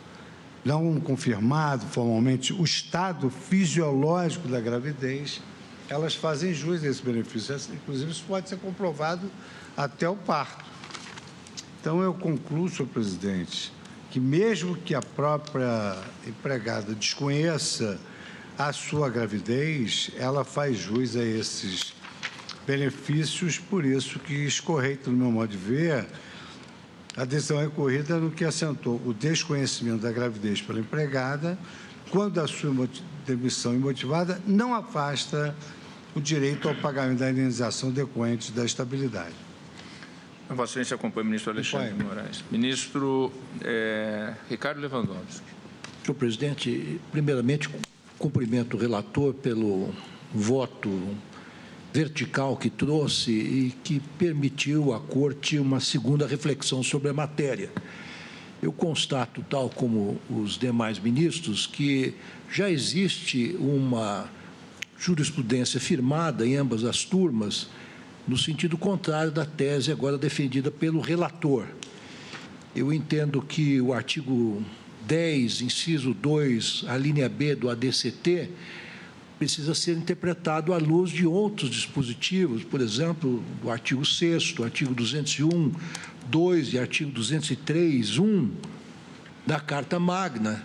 não confirmado formalmente, o estado fisiológico da gravidez, elas fazem jus a esse benefício. Inclusive, isso pode ser comprovado até o parto. Então, eu concluo, senhor presidente, que mesmo que a própria empregada desconheça a sua gravidez, ela faz jus a esses benefícios, por isso que escorreita, no meu modo de ver, a decisão recorrida no que assentou o desconhecimento da gravidez pela empregada, quando a sua demissão imotivada não afasta o direito ao pagamento da indenização decorrente da estabilidade. Vossa Excelência acompanha o ministro Alexandre de Moraes. Ministro Ricardo Lewandowski. Senhor presidente, primeiramente, cumprimento o relator pelo voto vertical que trouxe e que permitiu à Corte uma segunda reflexão sobre a matéria. Eu constato, tal como os demais ministros, que já existe uma jurisprudência firmada em ambas as turmas, no sentido contrário da tese agora defendida pelo relator. Eu entendo que o artigo 10, inciso 2, a linha B do ADCT, precisa ser interpretado à luz de outros dispositivos, por exemplo, o artigo 6º, artigo 201, 2 e artigo 203, 1 da Carta Magna,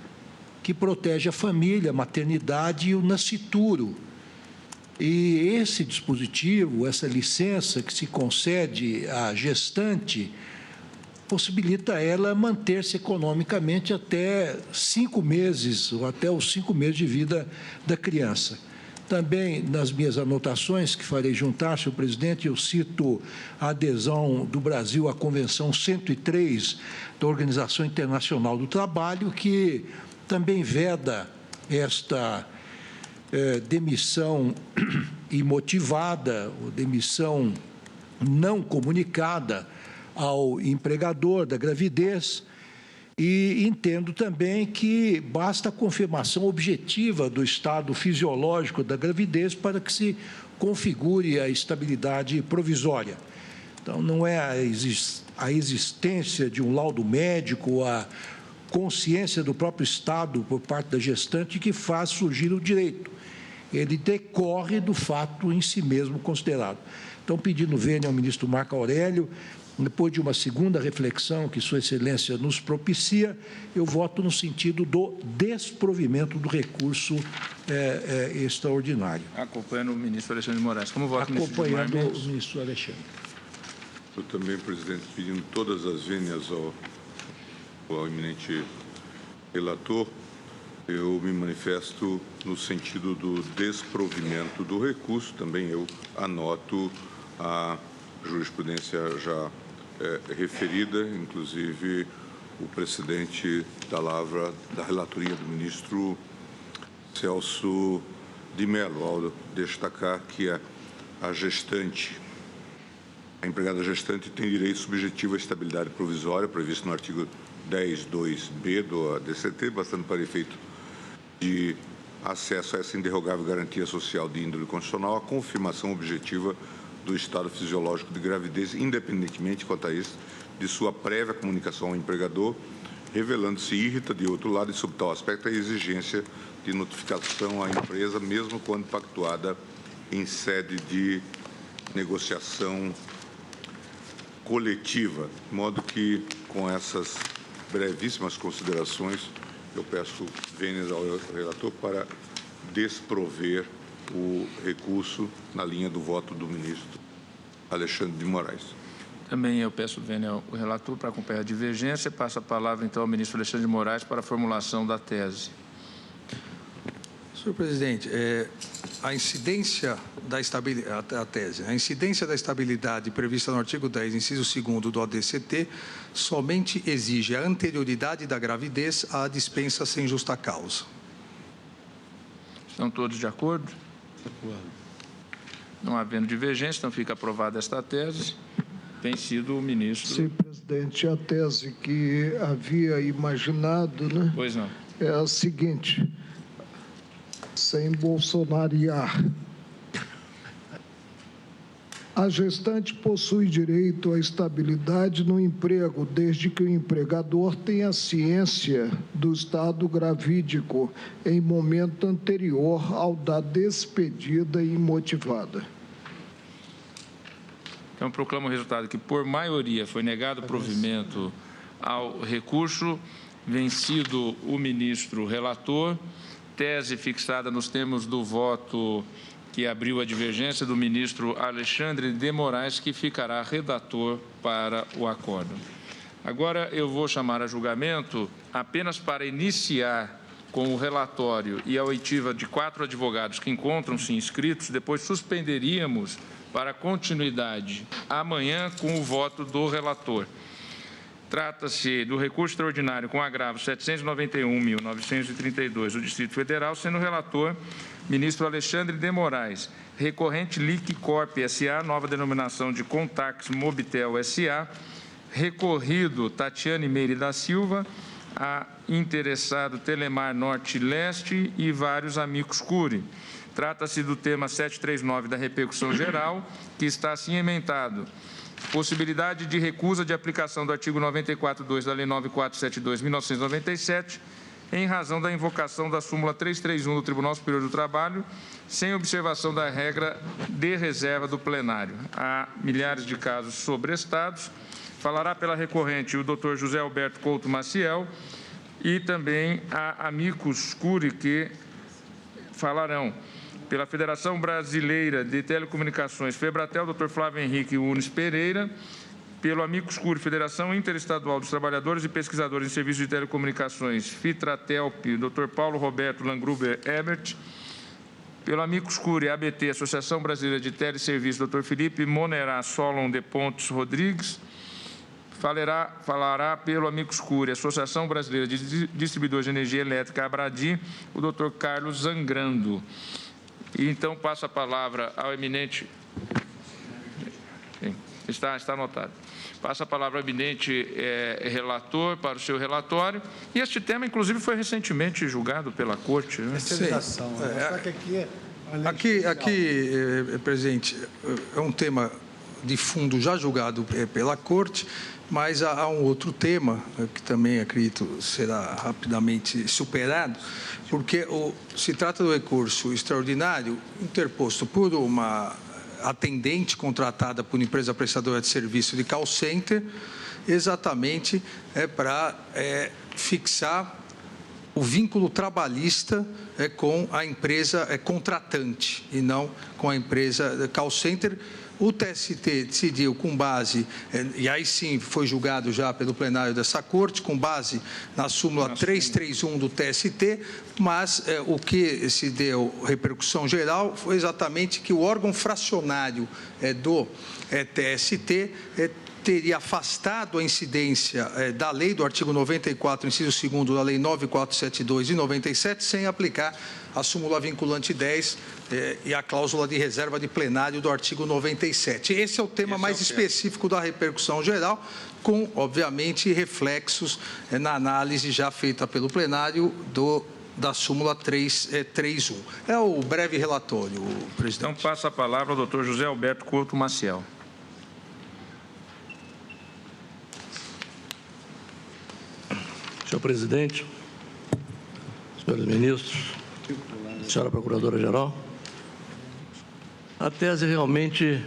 que protege a família, a maternidade e o nascituro. E esse dispositivo, essa licença que se concede à gestante, possibilita ela manter-se economicamente até 5 meses, ou até os 5 meses de vida da criança. Também, nas minhas anotações, que farei juntar, senhor presidente, eu cito a adesão do Brasil à Convenção 103 da Organização Internacional do Trabalho, que também veda esta demissão imotivada, ou demissão não comunicada ao empregador da gravidez, e entendo também que basta a confirmação objetiva do estado fisiológico da gravidez para que se configure a estabilidade provisória. Então, não é a existência de um laudo médico, a consciência do próprio estado por parte da gestante que faz surgir o direito. ele decorre do fato em si mesmo considerado. Então, pedindo vênia ao ministro Marco Aurélio, depois de uma segunda reflexão que Sua Excelência nos propicia, eu voto no sentido do desprovimento do recurso extraordinário. Acompanhando o ministro Alexandre de Moraes. Como vota o ministro Acompanhando Gilmar o Mendes? ministro Alexandre. Eu também, presidente, pedindo todas as vênias ao eminente relator, eu me manifesto no sentido do desprovimento do recurso. Também eu anoto a jurisprudência já referida, inclusive o precedente da lavra da relatoria do ministro Celso de Mello, ao destacar que a gestante, a empregada gestante tem direito subjetivo à estabilidade provisória, previsto no artigo 10.2b do ADCT, bastando para efeito de acesso a essa inderrogável garantia social de índole constitucional, a confirmação objetiva do estado fisiológico de gravidez, independentemente, quanto a isso, de sua prévia comunicação ao empregador, revelando-se irrita, de outro lado, e sob tal aspecto, a exigência de notificação à empresa, mesmo quando pactuada em sede de negociação coletiva. De modo que, com essas brevíssimas considerações, eu peço vênias ao relator para desprover o recurso na linha do voto do ministro Alexandre de Moraes. Também eu peço vênia ao relator para acompanhar a divergência. Passo a palavra, então, ao ministro Alexandre de Moraes para a formulação da tese. Senhor presidente, a incidência da estabilidade, a tese, a incidência da estabilidade prevista no artigo 10, inciso 2º do ADCT, somente exige a anterioridade da gravidez à dispensa sem justa causa. Estão todos de acordo? Não havendo divergência, então fica aprovada esta tese. Tem sido o ministro... Sim, presidente, a tese que havia imaginado, né? Pois não. É a seguinte, sem bolsonariar. A gestante possui direito à estabilidade no emprego, desde que o empregador tenha ciência do estado gravídico em momento anterior ao da despedida imotivada. Então, proclamo o resultado que, por maioria, foi negado o provimento ao recurso, vencido o ministro relator, tese fixada nos termos do voto que abriu a divergência do ministro Alexandre de Moraes, que ficará redator para o acordo. Agora eu vou chamar a julgamento apenas para iniciar com o relatório e a oitiva de 4 advogados que encontram-se inscritos, depois suspenderíamos para continuidade amanhã com o voto do relator. Trata-se do recurso extraordinário com agravo 791.932 do Distrito Federal, sendo relator ministro Alexandre de Moraes, recorrente Lic Corp S.A., nova denominação de Contax Mobitel S.A., recorrido Tatiane Meire da Silva, a interessado Telemar Norte e Leste e vários amigos curi. Trata-se do tema 739 da repercussão geral, que está assim emendado. Possibilidade de recusa de aplicação do artigo 94.2 da Lei 9472/1997, em razão da invocação da súmula 331 do Tribunal Superior do Trabalho, sem observação da regra de reserva do plenário. Há milhares de casos sobrestados. Falará pela recorrente o Dr. José Alberto Couto Maciel e também a amicus curi que falarão. Pela Federação Brasileira de Telecomunicações, Febratel, Dr. Flávio Henrique Unes Pereira. Pelo amicus curi, Federação Interestadual dos Trabalhadores e Pesquisadores em Serviços de Telecomunicações, Fitratelp, Dr. Paulo Roberto Langruber Ebert. Pelo amicus curi, ABT, Associação Brasileira de Teleserviços, Dr. Felipe Monerá Solon de Pontes Rodrigues. Falará pelo amicus curi, Associação Brasileira de Distribuidores de Energia Elétrica, Abradi, o Dr. Carlos Zangrando. E então passo a palavra ao eminente... Sim, está anotado. Passo a palavra ao eminente relator para o seu relatório. E este tema, inclusive, foi recentemente julgado pela Corte. Né? Aqui, presidente, é um tema de fundo já julgado pela Corte, mas há um outro tema que também acredito será rapidamente superado, porque se trata do recurso extraordinário interposto por uma atendente contratada por uma empresa prestadora de serviço de call center, exatamente para fixar o vínculo trabalhista com a empresa contratante e não com a empresa call center. O TST decidiu com base, e aí sim foi julgado já pelo plenário dessa Corte, com base na súmula 331 do TST, mas o que se deu repercussão geral foi exatamente que o órgão fracionário do TST teria afastado a incidência da lei do artigo 94, inciso 2º da lei 9472 de 97, sem aplicar a súmula vinculante 10 e a cláusula de reserva de plenário do artigo 97. Esse é o tema mais específico da repercussão geral, com, obviamente, reflexos na análise já feita pelo plenário da súmula 331. É o breve relatório, presidente. Então, passa a palavra ao doutor José Alberto Couto Maciel. Senhor presidente, senhores ministros, senhora procuradora-geral, a tese realmente,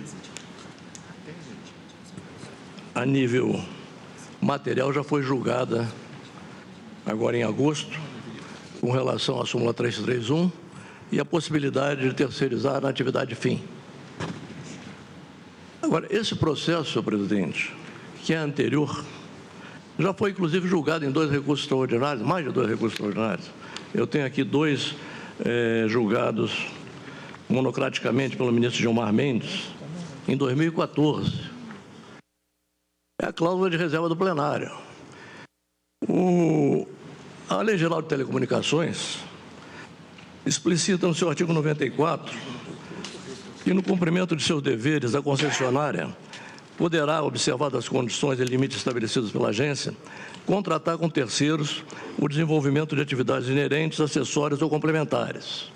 a nível material, já foi julgada agora em agosto, com relação à súmula 331 e a possibilidade de terceirizar na atividade fim. Agora, esse processo, senhor presidente, que é anterior, já foi, inclusive, julgado em 2 recursos extraordinários, mais de 2 recursos extraordinários. Eu tenho aqui 2 julgados monocraticamente pelo ministro Gilmar Mendes, em 2014. É a cláusula de reserva do plenário. A Lei Geral de Telecomunicações explicita no seu artigo 94 que, no cumprimento de seus deveres, a concessionária poderá, observadas as condições e limites estabelecidos pela agência, contratar com terceiros o desenvolvimento de atividades inerentes, acessórias ou complementares.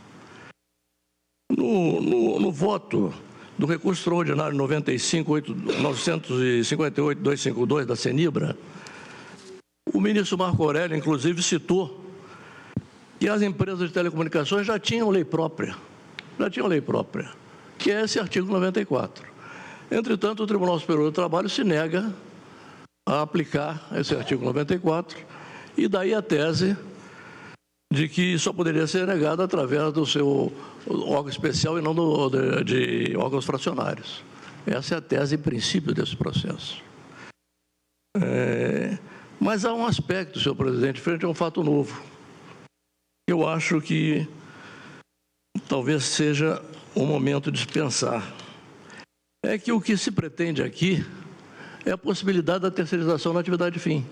No voto do recurso extraordinário 958-252 da CENIBRA, o ministro Marco Aurélio, inclusive, citou que as empresas de telecomunicações já tinham lei própria, que é esse artigo 94. Entretanto, o Tribunal Superior do Trabalho se nega a aplicar esse artigo 94 e daí a tese de que só poderia ser negado através do seu órgão especial e não de órgãos fracionários. Essa é a tese, em princípio, desse processo. Mas há um aspecto, senhor presidente, frente a um fato novo. Eu acho que talvez seja o momento de se pensar. É que o que se pretende aqui é a possibilidade da terceirização na atividade fim,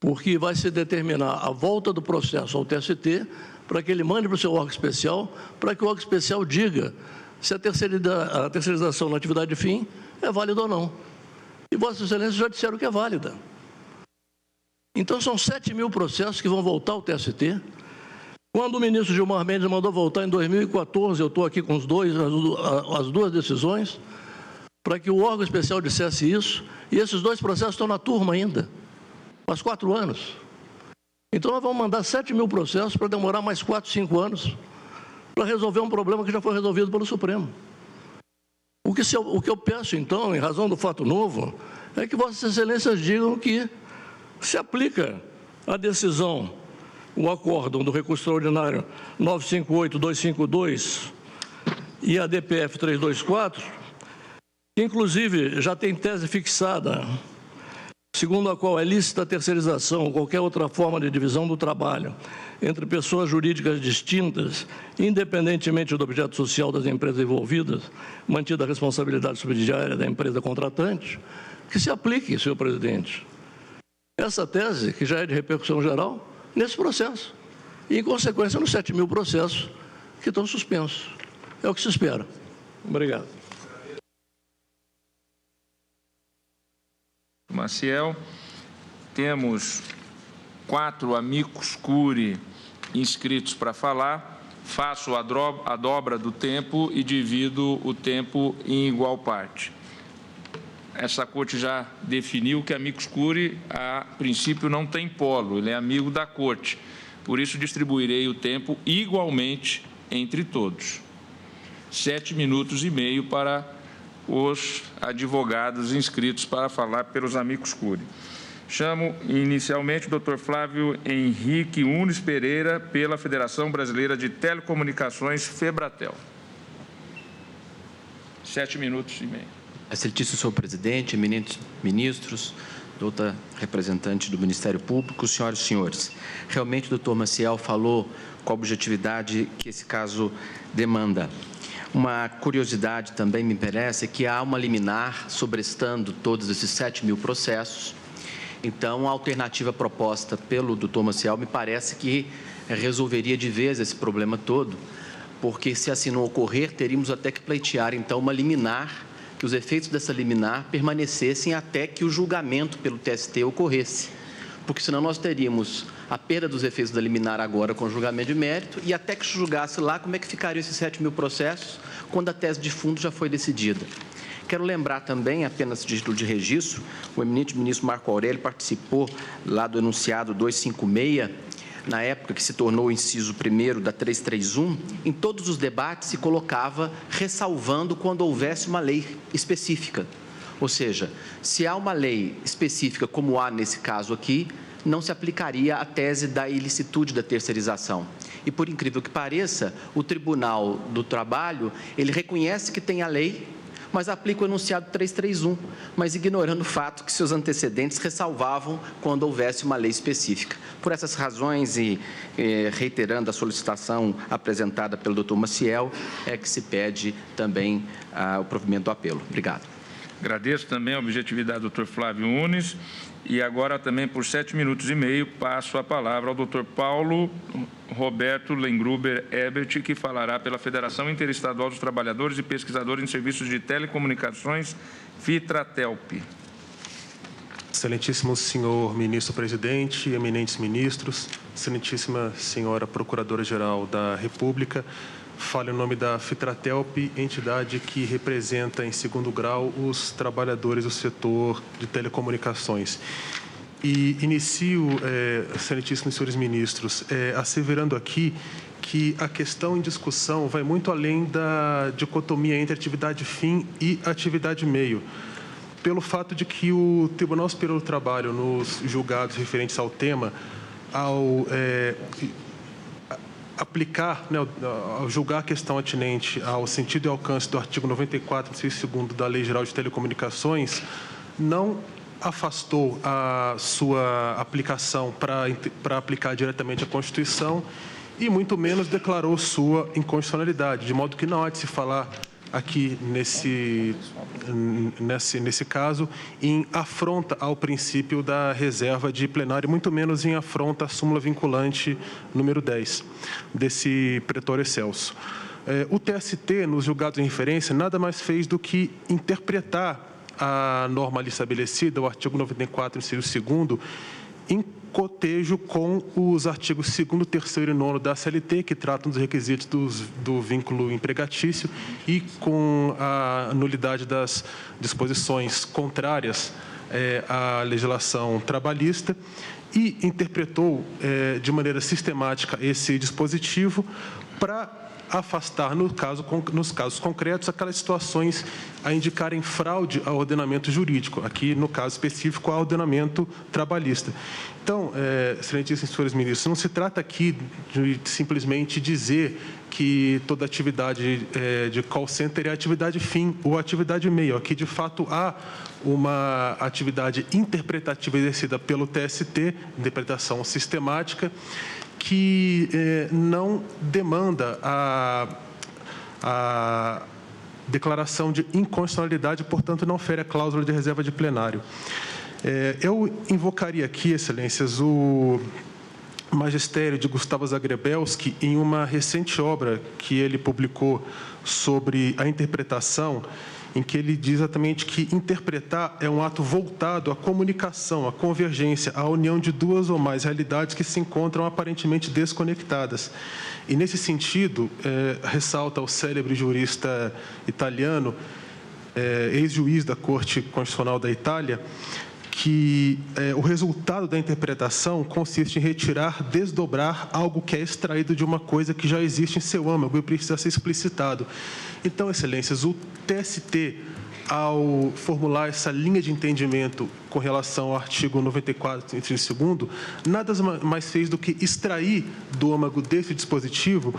porque vai se determinar a volta do processo ao TST para que ele mande para o seu órgão especial, para que o órgão especial diga se a terceirização na atividade fim é válida ou não. E Vossas Excelências já disseram que é válida. Então, são 7.000 processos que vão voltar ao TST. Quando o ministro Gilmar Mendes mandou voltar em 2014, eu estou aqui com as 2 decisões, para que o órgão especial dissesse isso, e esses 2 processos estão na turma ainda, faz 4 anos. Então, nós vamos mandar 7.000 processos para demorar mais 4, 5 anos para resolver um problema que já foi resolvido pelo Supremo. O que eu peço, então, em razão do fato novo, é que Vossas Excelências digam que se aplica a decisão, o acórdão do recurso extraordinário 958-252 e a DPF 324, que inclusive já tem tese fixada, segundo a qual é lícita a terceirização ou qualquer outra forma de divisão do trabalho entre pessoas jurídicas distintas, independentemente do objeto social das empresas envolvidas, mantida a responsabilidade subsidiária da empresa contratante, que se aplique, senhor presidente, essa tese, que já é de repercussão geral, nesse processo. E, em consequência, nos 7.000 processos que estão suspensos. É o que se espera. Obrigado. Maciel, temos 4 amicus curiae inscritos para falar. Faço a dobra do tempo e divido o tempo em igual parte. essa corte já definiu que amicus curiae, a princípio, não tem polo, ele é amigo da corte. Por isso, distribuirei o tempo igualmente entre todos. 7 minutos e meio para os advogados inscritos para falar pelos amicus curiae. Chamo inicialmente o Dr. Flávio Henrique Unes Pereira, pela Federação Brasileira de Telecomunicações, Febratel. 7 minutos e meio. Excelentíssimo senhor presidente, eminentes ministros, doutora representante do Ministério Público, senhoras e senhores. Realmente o doutor Maciel falou com a objetividade que esse caso demanda. Uma curiosidade também me parece que há uma liminar sobrestando todos esses 7.000 processos. Então, a alternativa proposta pelo doutor Maciel me parece que resolveria de vez esse problema todo, porque se assim não ocorrer, teríamos até que pleitear, então, uma liminar, que os efeitos dessa liminar permanecessem até que o julgamento pelo TST ocorresse. Porque senão nós teríamos a perda dos efeitos da liminar agora com o julgamento de mérito e até que se julgasse lá como é que ficariam esses 7.000 processos quando a tese de fundo já foi decidida. Quero lembrar também, apenas título de registro, o eminente ministro Marco Aurélio participou lá do enunciado 256, na época que se tornou o inciso 1º da 331, em todos os debates se colocava ressalvando quando houvesse uma lei específica. Ou seja, se há uma lei específica, como há nesse caso aqui, não se aplicaria a tese da ilicitude da terceirização. E, por incrível que pareça, o Tribunal do Trabalho, ele reconhece que tem a lei, mas aplica o enunciado 331, mas ignorando o fato que seus antecedentes ressalvavam quando houvesse uma lei específica. Por essas razões e reiterando a solicitação apresentada pelo doutor Maciel, é que se pede também o provimento do apelo. Obrigado. Agradeço também a objetividade do doutor Flávio Unes. E agora também, por 7 minutos e meio, passo a palavra ao doutor Paulo Roberto Lengruber Ebert, que falará pela Federação Interestadual dos Trabalhadores e Pesquisadores em Serviços de Telecomunicações, Fitratelp. Excelentíssimo senhor ministro-presidente, eminentes ministros, excelentíssima senhora Procuradora-Geral da República, falo em nome da Fitratelp, entidade que representa em segundo grau os trabalhadores do setor de telecomunicações. E inicio, excelentíssimos senhores ministros, asseverando aqui que a questão em discussão vai muito além da dicotomia entre atividade fim e atividade meio, pelo fato de que o Tribunal Superior do Trabalho, nos julgados referentes ao tema, ao aplicar, ao julgar a questão atinente ao sentido e alcance do artigo 94, inciso 2º da Lei Geral de Telecomunicações, não afastou a sua aplicação para aplicar diretamente a Constituição e muito menos declarou sua inconstitucionalidade, de modo que não há de se falar aqui nesse caso em afronta ao princípio da reserva de plenário, muito menos em afronta à súmula vinculante número 10 desse pretório excelso. O TST, nos julgados em referência, nada mais fez do que interpretar a norma ali estabelecida, o artigo 94, inciso 2º, em cotejo com os artigos 2º, 3º e 9º da CLT, que tratam dos requisitos do vínculo empregatício, e com a nulidade das disposições contrárias à legislação trabalhista, e interpretou de maneira sistemática esse dispositivo para afastar, nos casos concretos, aquelas situações a indicarem fraude ao ordenamento jurídico, aqui, no caso específico, ao ordenamento trabalhista. Então, excelentíssimos senhores ministros, não se trata aqui de simplesmente dizer que toda atividade de call center é atividade fim ou atividade meio. Aqui, de fato, há uma atividade interpretativa exercida pelo TST, interpretação sistemática, que não demanda a declaração de inconstitucionalidade, portanto, não fere a cláusula de reserva de plenário. Eu invocaria aqui, excelências, o magistério de Gustavo Zagrebelski em uma recente obra que ele publicou sobre a interpretação, em que ele diz exatamente que interpretar é um ato voltado à comunicação, à convergência, à união de duas ou mais realidades que se encontram aparentemente desconectadas. E, nesse sentido, ressalta o célebre jurista italiano ex-juiz da Corte Constitucional da Itália, que o resultado da interpretação consiste em retirar, desdobrar algo que é extraído de uma coisa que já existe em seu âmago e precisa ser explicitado. Então, Excelências, o TST, ao formular essa linha de entendimento com relação ao artigo 94, inciso 2º, nada mais fez do que extrair do âmago desse dispositivo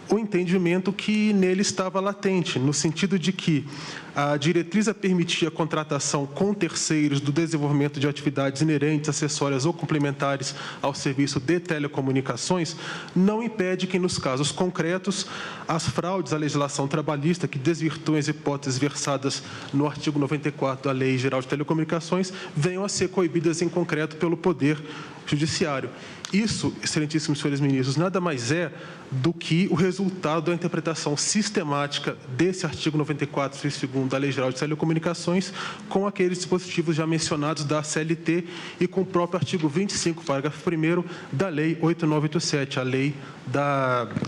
o entendimento que nele estava latente, no sentido de que a diretriz a permitir a contratação com terceiros do desenvolvimento de atividades inerentes, acessórias ou complementares ao serviço de telecomunicações, não impede que, nos casos concretos, as fraudes à legislação trabalhista que desvirtuem as hipóteses versadas no artigo 94 da Lei Geral de Telecomunicações venham a ser coibidas em concreto pelo Poder Judiciário. Isso, excelentíssimos senhores ministros, nada mais é do que o resultado da interpretação sistemática desse artigo 94, inciso 2º da Lei Geral de Telecomunicações com aqueles dispositivos já mencionados da CLT e com o próprio artigo 25, parágrafo 1º da Lei 8987, a Lei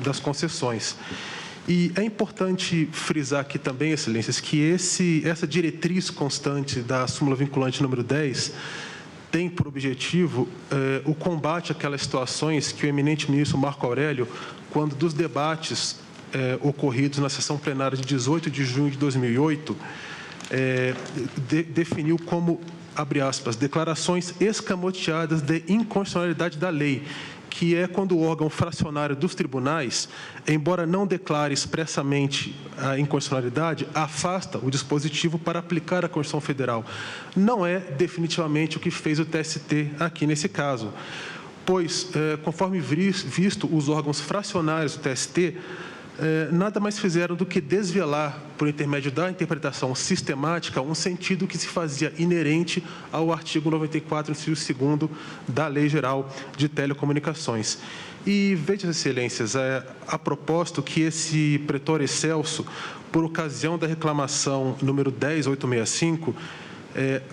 das Concessões. E é importante frisar aqui também, Excelências, que essa diretriz constante da súmula vinculante número 10 tem por objetivo o combate àquelas situações que o eminente ministro Marco Aurélio, quando dos debates ocorridos na sessão plenária de 18 de junho de 2008, definiu como, abre aspas, declarações escamoteadas de inconstitucionalidade da lei, que é quando o órgão fracionário dos tribunais, embora não declare expressamente a inconstitucionalidade, afasta o dispositivo para aplicar a Constituição Federal. Não é definitivamente o que fez o TST aqui nesse caso, pois, conforme visto, os órgãos fracionários do TST nada mais fizeram do que desvelar, por intermédio da interpretação sistemática, um sentido que se fazia inerente ao artigo 94, inciso 2º da Lei Geral de Telecomunicações. E veja, Excelências, a propósito que esse pretor excelso, por ocasião da reclamação número 10865,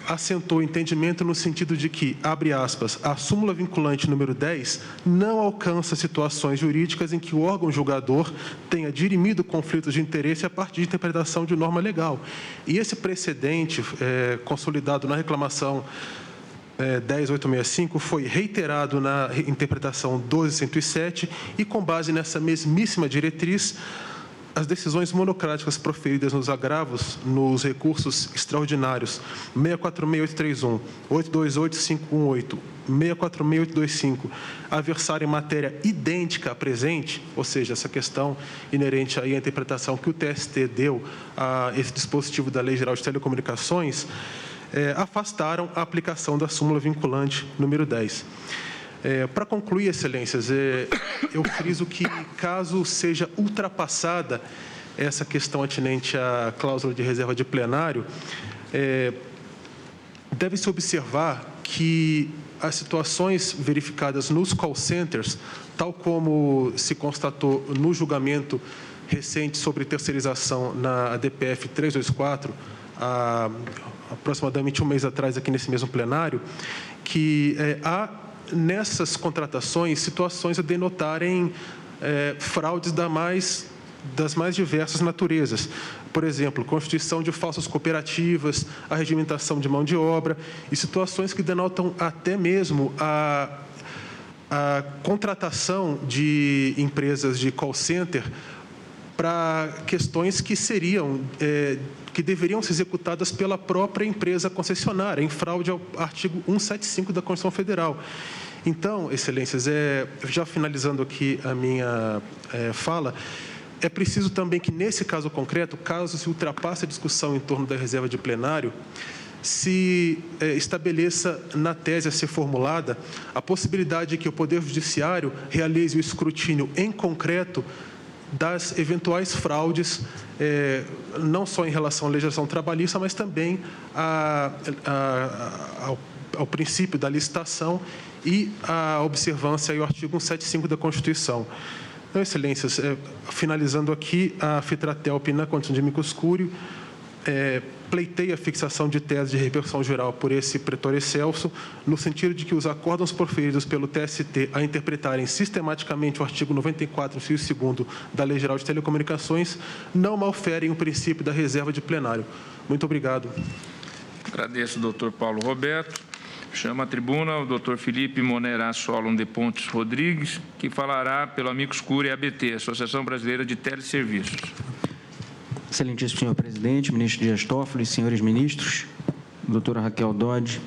assentou o entendimento no sentido de que, abre aspas, a súmula vinculante número 10 não alcança situações jurídicas em que o órgão julgador tenha dirimido conflitos de interesse a partir de interpretação de norma legal. E esse precedente, consolidado na reclamação 10865, foi reiterado na interpretação 1207 e, com base nessa mesmíssima diretriz, as decisões monocráticas proferidas nos agravos, nos recursos extraordinários 646831, 828518, 646825, a versar em matéria idêntica à presente, ou seja, essa questão inerente aí à interpretação que o TST deu a esse dispositivo da Lei Geral de Telecomunicações, afastaram a aplicação da súmula vinculante número 10. Para concluir, Excelências, eu friso que, caso seja ultrapassada essa questão atinente à cláusula de reserva de plenário, deve-se observar que as situações verificadas nos call centers, tal como se constatou no julgamento recente sobre terceirização na ADPF 324, aproximadamente um mês atrás, aqui nesse mesmo plenário, que há nessas contratações situações a denotarem fraudes das mais diversas naturezas. Por exemplo, constituição de falsas cooperativas, arregimentação de mão de obra e situações que denotam até mesmo a contratação de empresas de call center para questões que que deveriam ser executadas pela própria empresa concessionária, em fraude ao artigo 175 da Constituição Federal. Então, Excelências, já finalizando aqui a minha fala, é preciso também que, nesse caso concreto, caso se ultrapasse a discussão em torno da reserva de plenário, se estabeleça na tese a ser formulada a possibilidade de que o Poder Judiciário realize o escrutínio em concreto das eventuais fraudes, não só em relação à legislação trabalhista, mas também ao princípio da licitação e à observância ao artigo 175 da Constituição. Então, Excelências, finalizando aqui, a Fitratel, na condição de amicus curiae, pleiteia a fixação de tese de repercussão geral por esse pretor excelso, no sentido de que os acórdãos proferidos pelo TST a interpretarem sistematicamente o artigo 94, inciso 2º da Lei Geral de Telecomunicações não malferem o princípio da reserva de plenário. Muito obrigado. Agradeço, doutor Paulo Roberto. Chama à tribuna o doutor Felipe Monerá Solon de Pontes Rodrigues, que falará pelo Amicus Curiae ABT, Associação Brasileira de Teleserviços. Excelentíssimo senhor presidente, ministro Dias Toffoli, senhores ministros, doutora Raquel Dodge,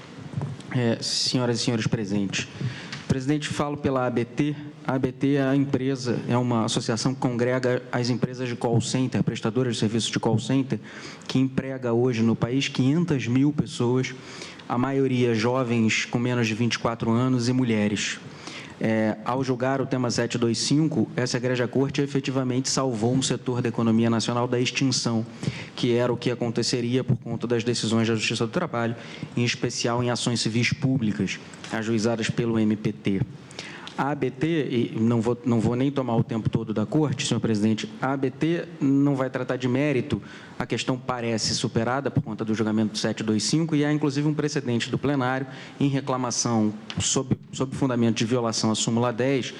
senhoras e senhores presentes. Presidente, falo pela ABT. A ABT é a empresa, é uma associação que congrega as empresas de call center, prestadoras de serviços de call center, que emprega hoje no país 500 mil pessoas, a maioria jovens com menos de 24 anos e mulheres. Ao julgar o tema 725, essa egrégia corte efetivamente salvou um setor da economia nacional da extinção, que era o que aconteceria por conta das decisões da Justiça do Trabalho, em especial em ações civis públicas, ajuizadas pelo MPT. A ABT, e não vou nem tomar o tempo todo da corte, senhor presidente, a ABT não vai tratar de mérito, a questão parece superada por conta do julgamento 725 e há inclusive um precedente do plenário em reclamação sob fundamento de violação à súmula 10,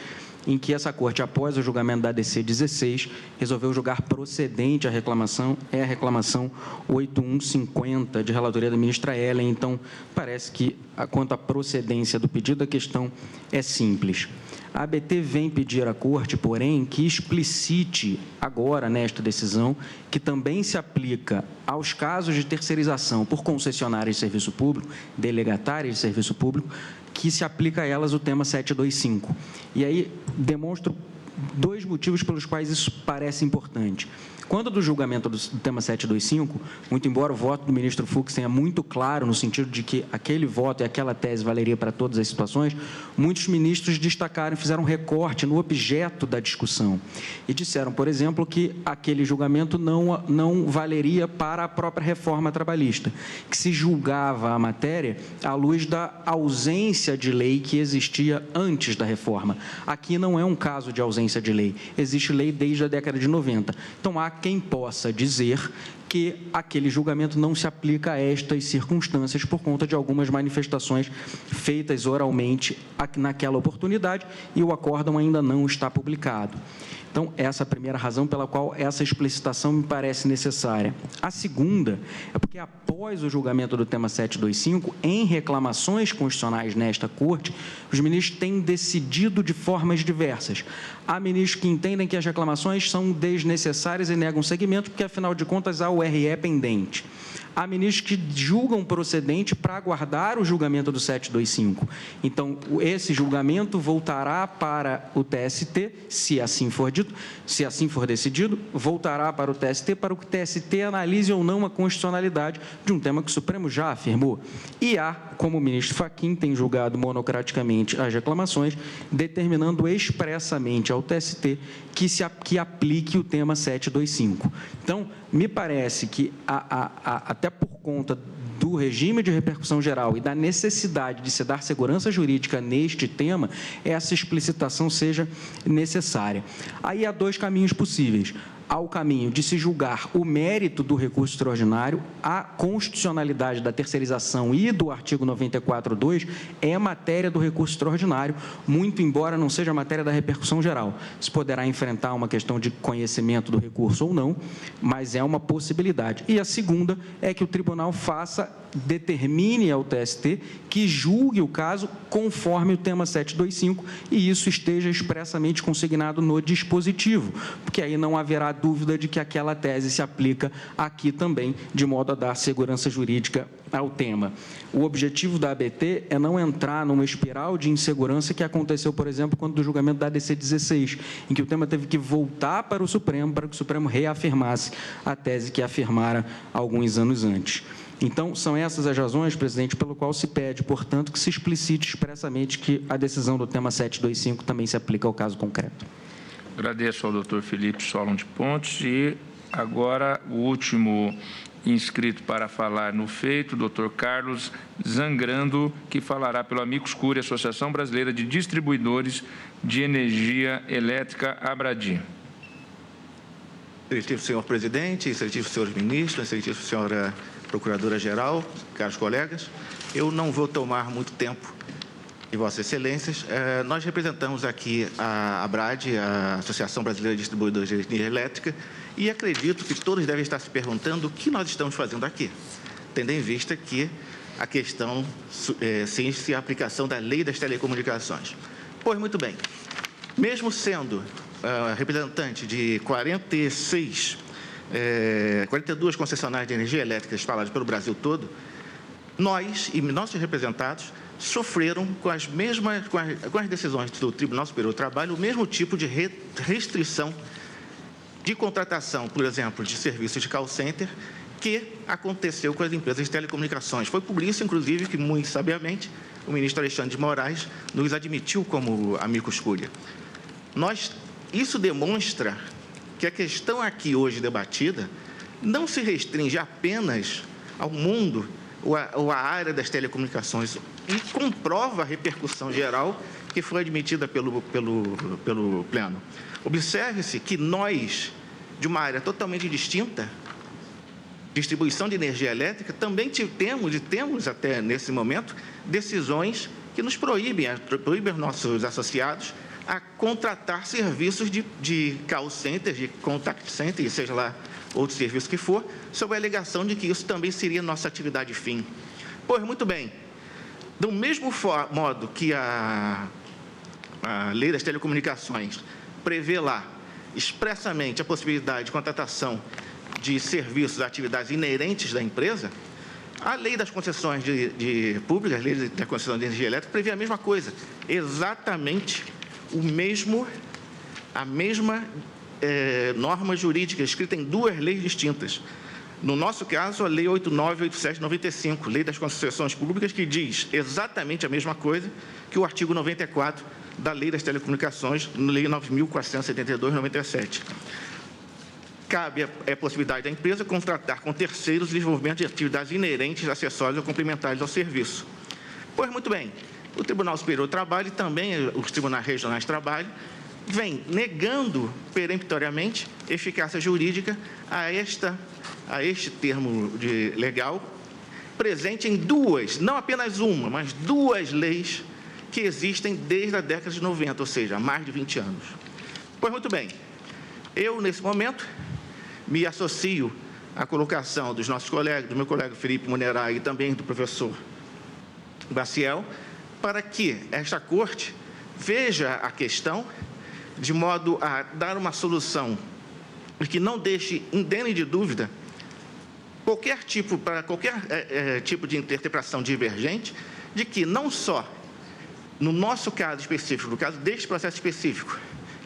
em que essa corte, após o julgamento da ADC 16, resolveu julgar procedente a reclamação, é a reclamação 8150, de relatoria da ministra Ellen. Então, parece que, quanto à procedência do pedido, a questão é simples. A ABT vem pedir à corte, porém, que explicite agora, nesta decisão, que também se aplica aos casos de terceirização por concessionárias de serviço público, delegatárias de serviço público, que se aplica a elas o tema 725. E aí demonstro dois motivos pelos quais isso parece importante. Quando do julgamento do tema 725, muito embora o voto do ministro Fux tenha muito claro no sentido de que aquele voto e aquela tese valeria para todas as situações, muitos ministros destacaram, fizeram recorte no objeto da discussão e disseram, por exemplo, que aquele julgamento não valeria para a própria reforma trabalhista, que se julgava a matéria à luz da ausência de lei que existia antes da reforma. Aqui não é um caso de ausência de lei, existe lei desde a década de 90. Então, há quem possa dizer que aquele julgamento não se aplica a estas circunstâncias por conta de algumas manifestações feitas oralmente naquela oportunidade e o acórdão ainda não está publicado. Então, essa é a primeira razão pela qual essa explicitação me parece necessária. A segunda é porque, após o julgamento do tema 725, em reclamações constitucionais nesta Corte, os ministros têm decidido de formas diversas. Há ministros que entendem que as reclamações são desnecessárias e negam seguimento, porque, afinal de contas, há o RE pendente. Há ministros que julgam procedente para aguardar o julgamento do 725. Então, esse julgamento voltará para o TST, se assim for dito, se assim for decidido, voltará para o TST, para que o TST analise ou não a constitucionalidade de um tema que o Supremo já afirmou. E há, como o ministro Fachin tem julgado monocraticamente as reclamações, determinando expressamente ao TST que aplique o tema 725. Então, me parece que, até por conta do regime de repercussão geral e da necessidade de se dar segurança jurídica neste tema, essa explicitação seja necessária. Aí há dois caminhos possíveis. Há o caminho de se julgar o mérito do recurso extraordinário, a constitucionalidade da terceirização e do artigo 94.2 é matéria do recurso extraordinário, muito embora não seja matéria da repercussão geral. Se poderá enfrentar uma questão de conhecimento do recurso ou não, mas é uma possibilidade. E a segunda é que o tribunal determine ao TST que julgue o caso conforme o tema 725 e isso esteja expressamente consignado no dispositivo, porque aí não haverá dúvida de que aquela tese se aplica aqui também, de modo a dar segurança jurídica ao tema. O objetivo da ABT é não entrar numa espiral de insegurança que aconteceu, por exemplo, quando do julgamento da ADC 16, em que o tema teve que voltar para o Supremo, para que o Supremo reafirmasse a tese que afirmara alguns anos antes. Então, são essas as razões, presidente, pelo qual se pede, portanto, que se explicite expressamente que a decisão do tema 725 também se aplica ao caso concreto. Agradeço ao doutor Felipe Solon de Pontes e agora o último inscrito para falar no feito, doutor Carlos Zangrando, que falará pelo Amicus Curiae, Associação Brasileira de Distribuidores de Energia Elétrica, Abradi. Excelentíssimo senhor presidente, excelentíssimo senhores ministros, excelentíssima senhora Procuradora-Geral, caros colegas, eu não vou tomar muito tempo de Vossas Excelências. Nós representamos aqui a ABRAD, a Associação Brasileira de Distribuidores de Energia Elétrica, e acredito que todos devem estar se perguntando o que nós estamos fazendo aqui, tendo em vista que a questão se a aplicação da Lei das Telecomunicações. Pois muito bem, mesmo sendo representante de 42 concessionárias de energia elétrica espalhadas pelo Brasil todo, nós e nossos representados sofreram com as decisões do Tribunal Superior do Trabalho o mesmo tipo de restrição de contratação, por exemplo, de serviços de call center, que aconteceu com as empresas de telecomunicações. Foi por isso, inclusive, que, muito sabiamente, o ministro Alexandre de Moraes nos admitiu como amicus curiae. Isso demonstra que a questão aqui hoje debatida não se restringe apenas ao mundo ou à área das telecomunicações e comprova a repercussão geral que foi admitida pelo Pleno. Observe-se que nós, de uma área totalmente distinta, distribuição de energia elétrica, também temos até nesse momento, decisões que nos proíbem nossos associados a contratar serviços de call center, de contact center, seja lá outro serviço que for, sob a alegação de que isso também seria nossa atividade fim. Pois, muito bem, do mesmo modo que a Lei das Telecomunicações prevê lá expressamente a possibilidade de contratação de serviços, atividades inerentes da empresa, a Lei das Concessões Públicas, a Lei da Concessão de Energia Elétrica, prevê a mesma coisa, exatamente a mesma norma jurídica, escrita em duas leis distintas. No nosso caso, a Lei 8987/95, Lei das Concessões Públicas, que diz exatamente a mesma coisa que o artigo 94 da Lei das Telecomunicações, Lei 9.472/97. Cabe a possibilidade da empresa contratar com terceiros o desenvolvimento de atividades inerentes, acessórias ou complementares ao serviço. Pois, muito bem, o Tribunal Superior do Trabalho e também os Tribunais Regionais de Trabalho vêm negando peremptoriamente eficácia jurídica a este termo legal, presente em duas, não apenas uma, mas duas leis que existem desde a década de 90, ou seja, há mais de 20 anos. Pois, muito bem, eu, nesse momento, me associo à colocação dos nossos colegas, do meu colega Felipe Munerai e também do professor Baciel, para que esta Corte veja a questão de modo a dar uma solução que não deixe indene de dúvida qualquer tipo de interpretação divergente, de que não só no nosso caso específico, no caso deste processo específico,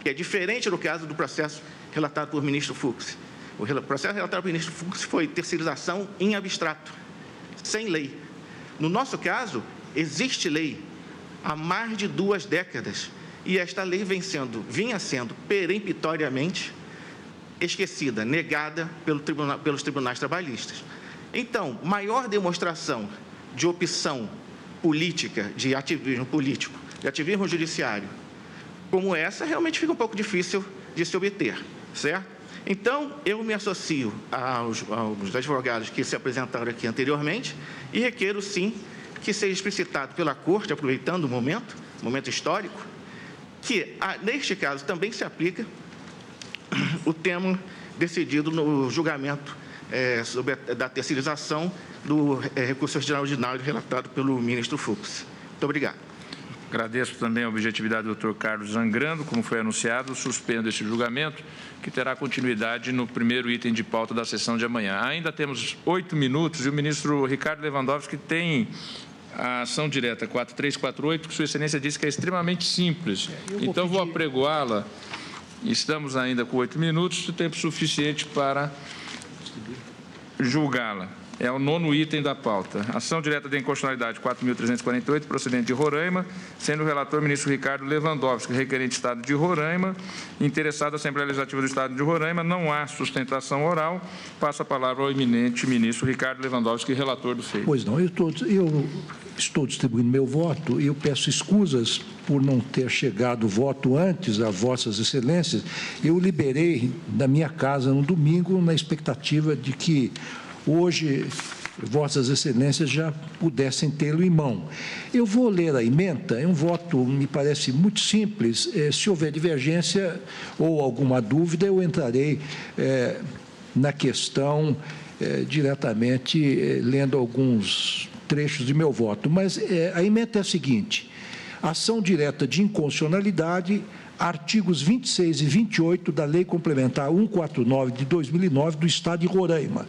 que é diferente do caso do processo relatado por ministro Fux. O processo relatado pelo ministro Fux foi terceirização em abstrato, sem lei. No nosso caso, existe lei há mais de 2 décadas e esta lei vinha sendo peremptoriamente esquecida, negada pelos tribunais trabalhistas. Então, maior demonstração de opção política, de ativismo político, de ativismo judiciário, como essa, realmente fica um pouco difícil de se obter, certo? Então, eu me associo aos advogados que se apresentaram aqui anteriormente e requeiro, sim, que seja explicitado pela Corte, aproveitando o momento histórico, que, neste caso, também se aplica o termo decidido no julgamento da terceirização do recurso extraordinário relatado pelo ministro Fux. Muito obrigado. Agradeço também a objetividade do Dr. Carlos Zangrando, como foi anunciado, suspendo este julgamento, que terá continuidade no primeiro item de pauta da sessão de amanhã. Ainda temos 8 minutos e o ministro Ricardo Lewandowski tem a ação direta 4348, que Sua Excelência disse que é extremamente simples. Então, vou apregoá-la. Estamos ainda com 8 minutos, tempo suficiente para julgá-la. É o 9º item da pauta. Ação direta de inconstitucionalidade 4.348, procedente de Roraima, sendo o relator o ministro Ricardo Lewandowski, requerente Estado de Roraima, interessado a Assembleia Legislativa do Estado de Roraima. Não há sustentação oral. Passo a palavra ao eminente ministro Ricardo Lewandowski, relator do feito. Pois não, eu estou distribuindo meu voto e eu peço escusas por não ter chegado o voto antes a Vossas Excelências. Eu liberei da minha casa no domingo na expectativa de que hoje Vossas Excelências já pudessem tê-lo em mão. Eu vou ler a ementa, é um voto, me parece muito simples. Se houver divergência ou alguma dúvida, eu entrarei na questão diretamente, lendo alguns trechos de meu voto. Mas a ementa é a seguinte: ação direta de inconstitucionalidade, artigos 26 e 28 da Lei Complementar 149 de 2009 do Estado de Roraima.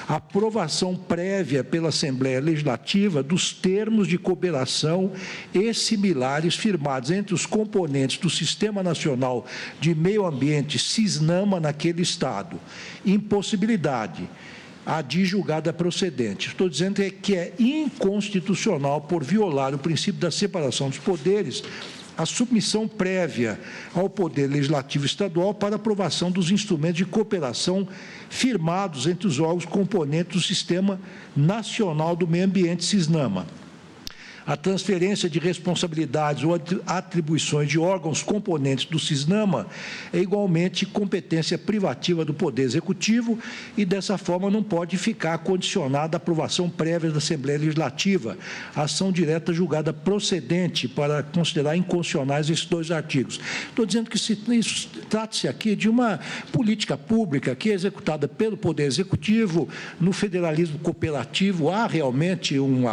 Aprovação prévia pela Assembleia Legislativa dos termos de cooperação e similares firmados entre os componentes do Sistema Nacional de Meio Ambiente, SISNAMA, naquele Estado. Impossibilidade. A de julgada procedente. Estou dizendo que é inconstitucional, por violar o princípio da separação dos poderes, a submissão prévia ao Poder Legislativo Estadual para aprovação dos instrumentos de cooperação firmados entre os órgãos componentes do Sistema Nacional do Meio Ambiente, SISNAMA. A transferência de responsabilidades ou atribuições de órgãos componentes do SISNAMA é igualmente competência privativa do Poder Executivo e, dessa forma, não pode ficar condicionada à aprovação prévia da Assembleia Legislativa, a ação direta julgada procedente para considerar inconstitucionais esses dois artigos. Estou dizendo que trata-se aqui de uma política pública que é executada pelo Poder Executivo. No federalismo cooperativo há realmente um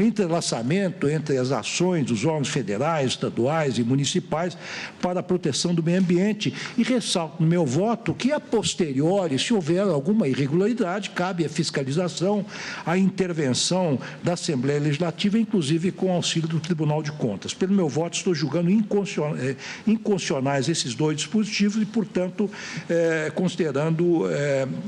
entrelaçamento entre as ações dos órgãos federais, estaduais e municipais para a proteção do meio ambiente. E ressalto no meu voto que, a posteriori, se houver alguma irregularidade, cabe a fiscalização, a intervenção da Assembleia Legislativa, inclusive com auxílio do Tribunal de Contas. Pelo meu voto, estou julgando inconstitucionais esses dois dispositivos e, portanto, considerando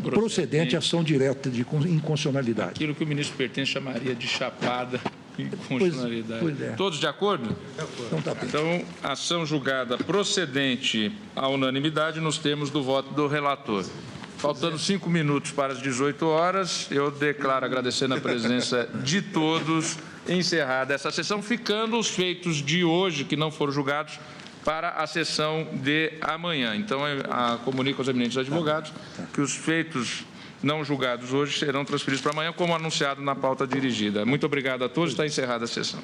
procedente a ação direta de inconstitucionalidade. Aquilo que o ministro Pertence chamaria de chapada e inconstitucionalidade. Pois é. Todos de acordo? De acordo. Então, ação julgada procedente à unanimidade nos termos do voto do relator. Faltando 5 minutos para as 18 horas, eu declaro, agradecendo a presença de todos, encerrada essa sessão, ficando os feitos de hoje, que não foram julgados, para a sessão de amanhã. Então, comunico aos eminentes advogados que os feitos não julgados hoje serão transferidos para amanhã, como anunciado na pauta dirigida. Muito obrigado a todos. Está encerrada a sessão.